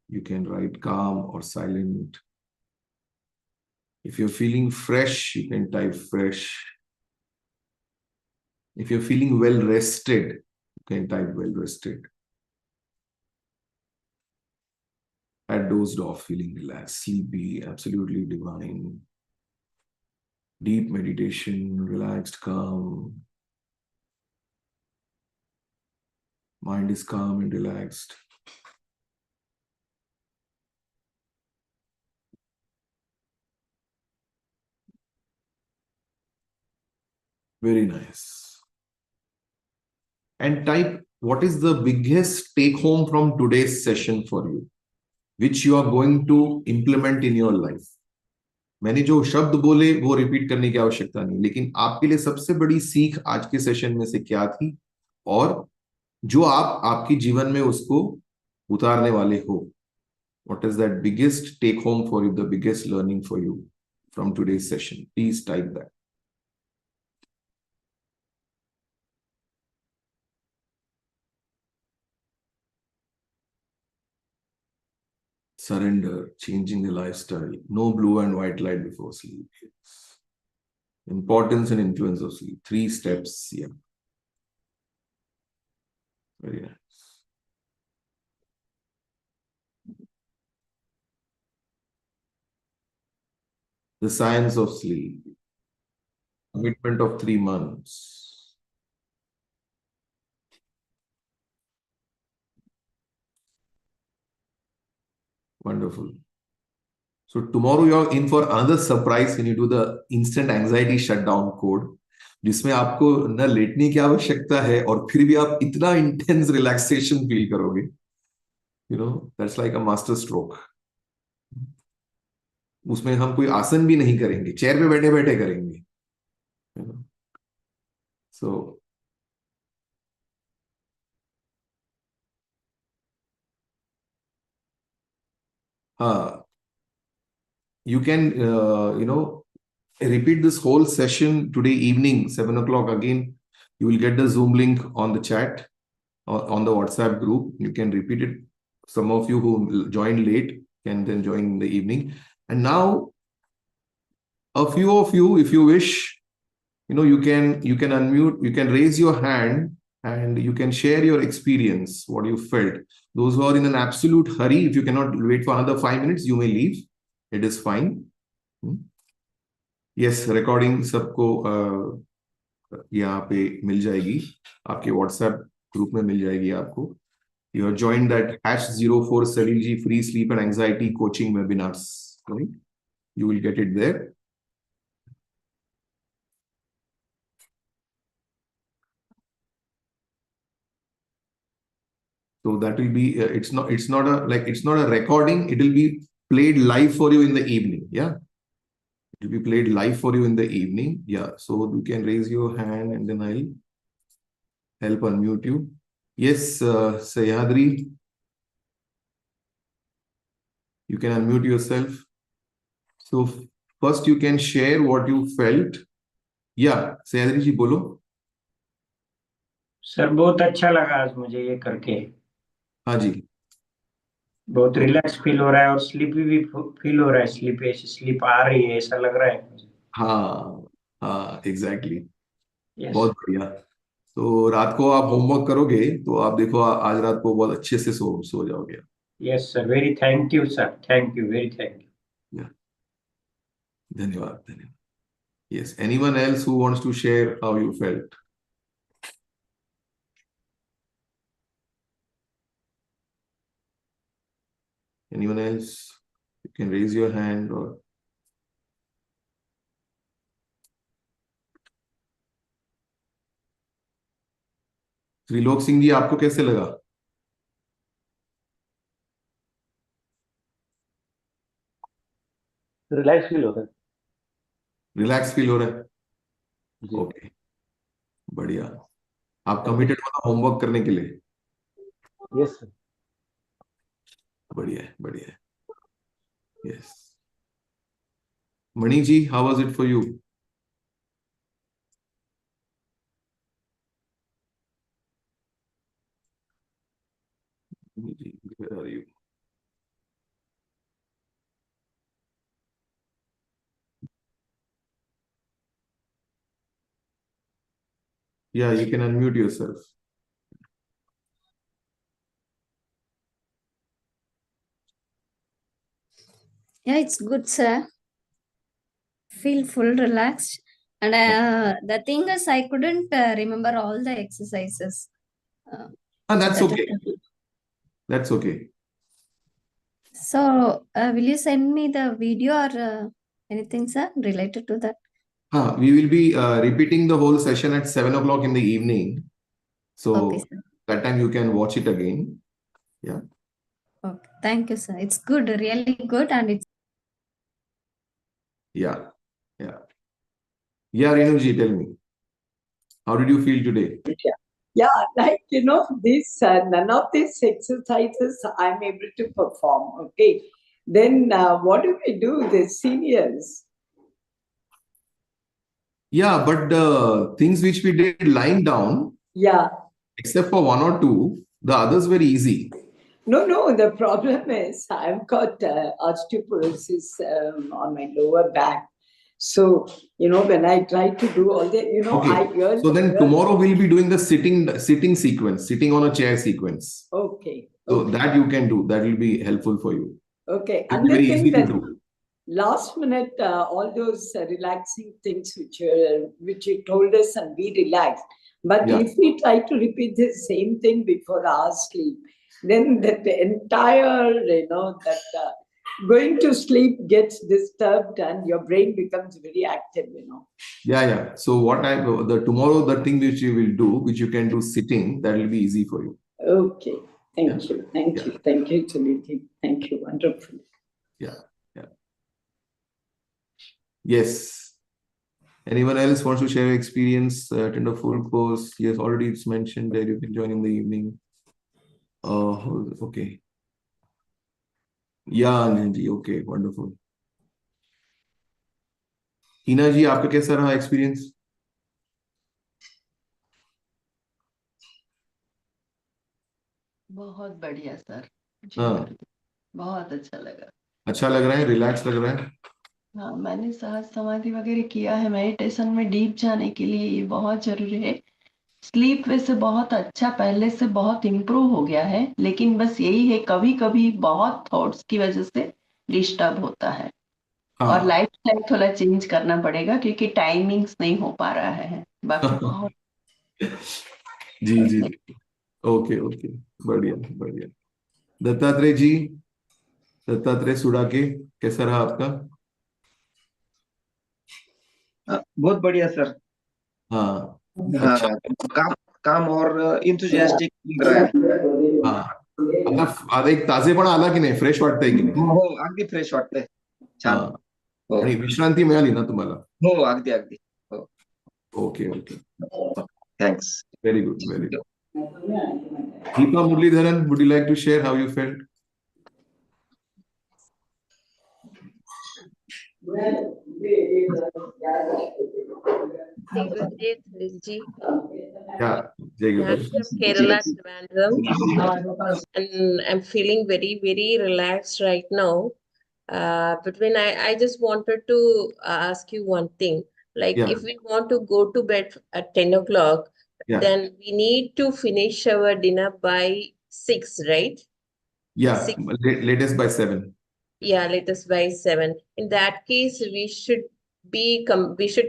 you can write calm or silent. If you're feeling fresh, you can type fresh. If you're feeling well rested, you can type well rested. At dozed off, feeling relaxed, sleepy, absolutely divine. Deep meditation, relaxed, calm. Mind is calm and relaxed. Very nice. And type what is the biggest take home from today's session for you, which you are going to implement in your life. मैंने जो शब्द बोले वो repeat करने की आवश्यकता नहीं, लेकिन आपके लिए सबसे बड़ी सीख आज के सेशन में से क्या थी और जो आप आपके जीवन में उसको उतारने वाले हो. What is that biggest take home for you, the biggest learning for you from today's session? Please type that. Surrender, changing the lifestyle, no blue and white light before sleep. Importance and influence of sleep. 3 steps. Yeah. Very nice. The science of sleep. Commitment of 3 months. Wonderful. So tomorrow you're in for another surprise when you do the instant anxiety shutdown code, जिसमें आपको न लेटने की आवश्यकता है और फिर भी आप इतना इंटेंस रिलैक्सेशन फील करोगे. That's like a master stroke. उसमें हम कोई आसन भी नहीं करेंगे, चेयर पे बैठे बैठे करेंगे. सो हाँ, you can, repeat this whole session today evening, 7 o'clock again. You will get the Zoom link on the chat or on the WhatsApp group. You can repeat it. Some of you who joined late can then join in the evening. And now, a few of you, if you wish, you can unmute, you can raise your hand and you can share your experience, what you felt. Those who are in an absolute hurry, if you cannot wait for another 5 minutes, you may leave. It is fine. Yes, recording सबको यहाँ पे मिल जाएगी, आपके WhatsApp group में मिल जाएगी आपको. You have joined that #04 Salil ji free sleep and anxiety coaching webinars. Right? You will get it there. So that will be it's not a recording. It will be played live for you in the evening. Yeah, it will be played live for you in the evening. Yeah, so you can raise your hand and then I'll help unmute you. Yes, Sayadri, you can unmute yourself. So first you can share what you felt. Yeah, Sayadri ji बोलो. Sir बहुत अच्छा लगा आज मुझे ये करके. हाँ जी. बहुत रिलैक्स फील हो रहा है और स्लीपी भी फील हो रहा है. स्लीप आ रही है ऐसा लग रहा है मुझे. हाँ हाँ एग्जैक्टली. यस बहुत बढ़िया. तो रात को आप होमवर्क करोगे तो आप देखो आज रात को बहुत अच्छे से सो जाओगे. Yes sir. Very thank you sir. Thank you. Very thank you. धन्यवाद धन्यवाद. Yes, anyone else who wants to share how you felt? Anyone else? You can raise your hand or Trilok Singh ji आपको कैसे लगा? रिलैक्स फील होता है. Relax feel हो रहा है? ओके, बढ़िया. आप कमिटेड हो ना होमवर्क करने के लिए? Yes sir. बढ़िया है बढ़िया है. Yes. Mani ji, how was it for you? Where are you? Yeah, you can unmute yourself. Yeah, it's good, sir. Feel full relaxed. And the thing is, I couldn't remember all the exercises. That's okay. That's okay. So, will you send me the video or anything, sir, related to that? We will be repeating the whole session at 7 o'clock in the evening. So Okay, sir. that time you can watch it again. Yeah. Okay. Thank you, sir. It's good, really good, and it's. Yeah. Yeah. Yeah, Renuji, tell me. How did you feel today? Yeah, like, this none of these exercises I'm able to perform. Okay. Then what do we do, the seniors? Yeah, but the things which we did lying down, Yeah. except for one or two, the others were easy. No, the problem is I've got osteoporosis on my lower back. So, when I try to do all that, Okay. So then tomorrow we'll be doing the sitting sequence, sitting on a chair sequence. Okay. So that you can do. That will be helpful for you. Okay. It'll be very easy to do. Last minute, all those relaxing things which you told us and we relaxed. But Yeah. if we try to repeat the same thing before our sleep, then that entire, going to sleep gets disturbed and your brain becomes very active, Yeah. So tomorrow, the thing which you will do, which you can do sitting, that will be easy for you. Okay. Thank you. Thank you. Thank you, Suniti. Thank you. Wonderful. Yeah. Yes. Anyone else wants to share your experience, attend a full course? Yes, already it's mentioned that you can join in the evening. Okay. Yeah, Anjanji. Okay, wonderful. हीना जी, आपका कैसा रहा experience? बहुत बढ़िया sir जी। हाँ, बहुत अच्छा लगा। अच्छा लग रहा है, रिलैक्स लग रहा है? हाँ, मैंने सहज समाधि वगैरह किया है। मेडिटेशन में डीप जाने के लिए ये बहुत जरूरी है। स्लीप वैसे बहुत अच्छा, पहले से बहुत इम्प्रूव हो गया है, लेकिन बस यही है कभी कभी बहुत थॉट्स की वजह से डिस्टर्ब होता है। और हाँ। लाइफ स्टाइल थोड़ा चेंज करना पड़ेगा क्योंकि टाइमिंग्स नहीं हो पा रहा है। बाकी बहुत जी जी। ओके ओके, बढ़िया बढ़िया। दत्तात्रेय जी, दत्तात्रेय सुडाके, कैसा रहा आपका? बहुत बढ़िया सर। हाँ, अच्छा। काम काम और इंथुजियास्टिक रहा है. हा, आता एक ताजेपणा आला की नाही, फ्रेश वाटतंय की नाही? हो, अगदी फ्रेश वाटतंय. हा, छान. हो आणि विश्रांती मिळाली ना तुम्हाला? हो, अगदी अगदी. हो, okay okay, thanks. Very good very good. Deepa Muralidharan, would you like to share how you felt? Hey, good day, Suresh. Yeah, जय Yeah, I'm Guru. from Kerala, Trivandrum, and I'm feeling very, very relaxed right now. But when I just wanted to ask you one thing. Like, Yeah, if we want to go to bed at 10 o'clock, yeah, then we need to finish our dinner by 6, right? yeah. 6, Latest by 7. yeah, latest by 7. In that case, we should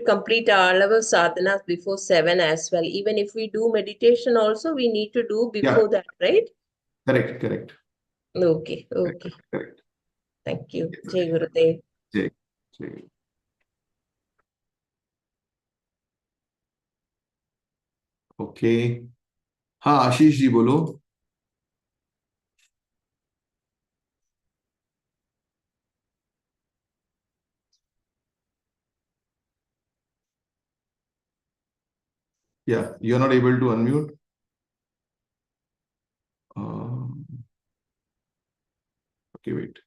complete all our sadhanas before 7 as well. Even if we do meditation also, we need to do Yeah, before that, right? correct, correct, Okay, correct, okay. correct. Thank you. Yes, Jai Gurudev. जय जय. Okay, हाँ आशीष जी बोलो. Yeah, you're not able to unmute. Okay, wait.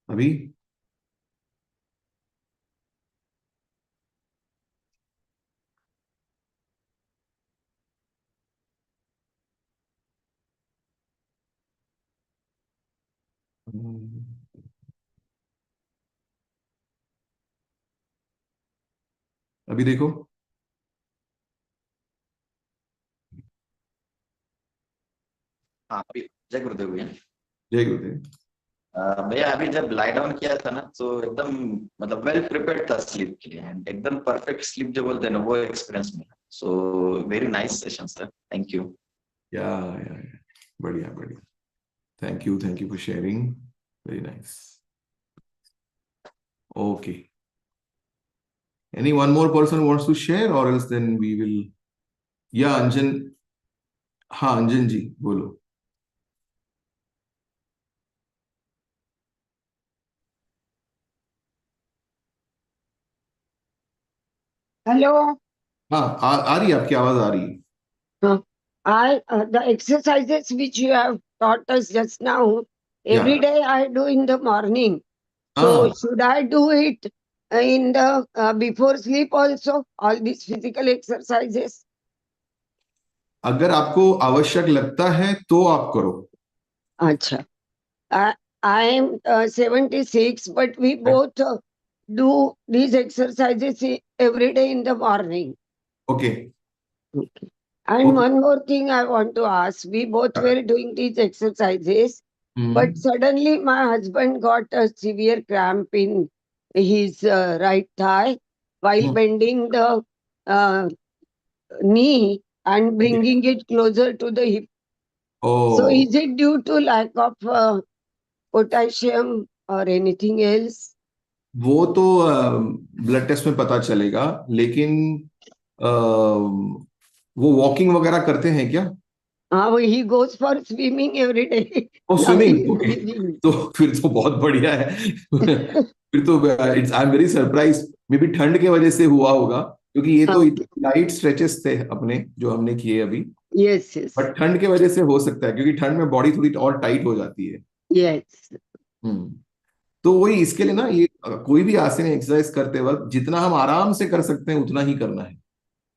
अभी अभी देखो. हाँ अभी जय गुरुदेव भैया। जय गुरुदेव. भैया अभी जब लाई डाउन किया था ना तो एकदम मतलब वेल प्रिपेयर्ड था स्लीप के लिए एंड एकदम परफेक्ट स्लीप जो बोलते हैं ना वो एक्सपीरियंस मिला. So very nice session sir, thank you. या बढ़िया बढ़िया. Thank you for sharing. Very nice. Okay. Any one more person wants to share or else then we will. Yeah, Anjan. हाँ अंजन जी बोलो. Hello. हाँ, आ रही है, आपकी आवाज आ रही है. The exercises which you have taught us just now, every Yeah. day I do in the morning. So हाँ, should I do it in the before sleep also? All these physical exercises. अगर आपको आवश्यक लगता है तो आप करो. Acha. I am 76, but we both do these exercises every day in the morning. Okay. Okay. And okay. one more thing I want to ask. We both were doing these exercises. But suddenly my husband got a severe cramp in his right thigh while bending the uh, knee and bringing it closer to the hip. So oh, is it due to lack of potassium or anything else? वो तो blood test में पता चलेगा, लेकिन वो walking वगैरह करते हैं क्या? He goes for swimming every day. Oh Now he swimming, is okay. living. तो फिर तो बहुत बढ़िया है. फिर तो it's I am very surprise. Maybe ठंड के वजह से हुआ होगा, क्योंकि ये तो लाइट स्ट्रेचेस थे अपने जो हमने किए अभी. Yes, yes. बट ठंड के वजह से हो सकता है, क्योंकि ठंड में बॉडी थोड़ी और टाइट हो जाती है. Yes. तो वही इसके लिए ना ये कोई भी आसन एक्सरसाइज करते वक्त जितना हम आराम से कर सकते हैं उतना ही करना है,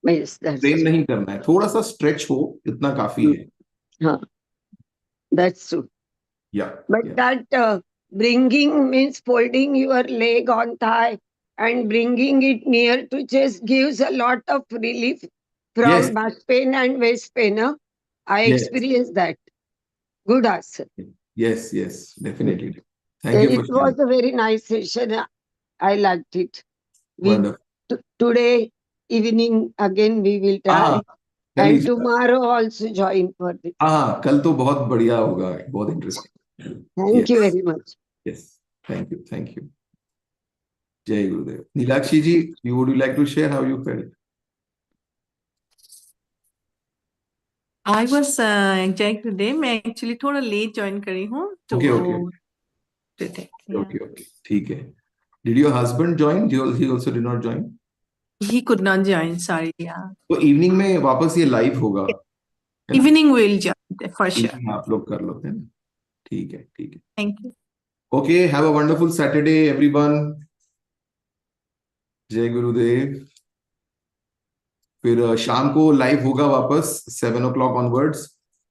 Yes, that's ट्रेन true. नहीं करना है, थोड़ा सा स्ट्रेच हो इतना काफी है. Huh. That's true. या But that bringing means folding your leg on thigh and bringing it near to chest gives a lot of relief Yes. from back pain and waist pain. Huh? I Yes. experienced that. Good asana. Yes, definitely. Thank you for It was sharing. a very nice session. I liked it. Wonderful. Today evening again we will try. कल And he tomorrow also join for this. हाँ, कल तो बहुत बढ़िया होगा, बहुत interesting. Thank you very much. Yes, thank you. जय गुरुदेव. नीलाक्षी जी, would you like to share how you felt? I was enjoying today. मैं actually थोड़ा late join करी हूँ तो Okay. ठीक है. Did your husband join? He also did not join? He could not join. Sorry. Yeah. तो evening में वापस ये लाइव होगा. Evening will join for sure. आप लोग कर लो, है ना? ठीक है. Thank you. Okay, have a wonderful Saturday, everyone. जय गुरुदेव. फिर शाम को लाइव होगा वापस 7 o'clock onwards.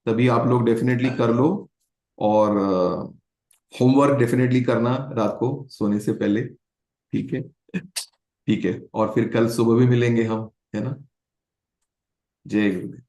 तभी आप लोग डेफिनेटली कर लो और होमवर्क डेफिनेटली करना रात को सोने से पहले. ठीक है. और फिर कल सुबह भी मिलेंगे हम, है ना? जय गुरुदेव.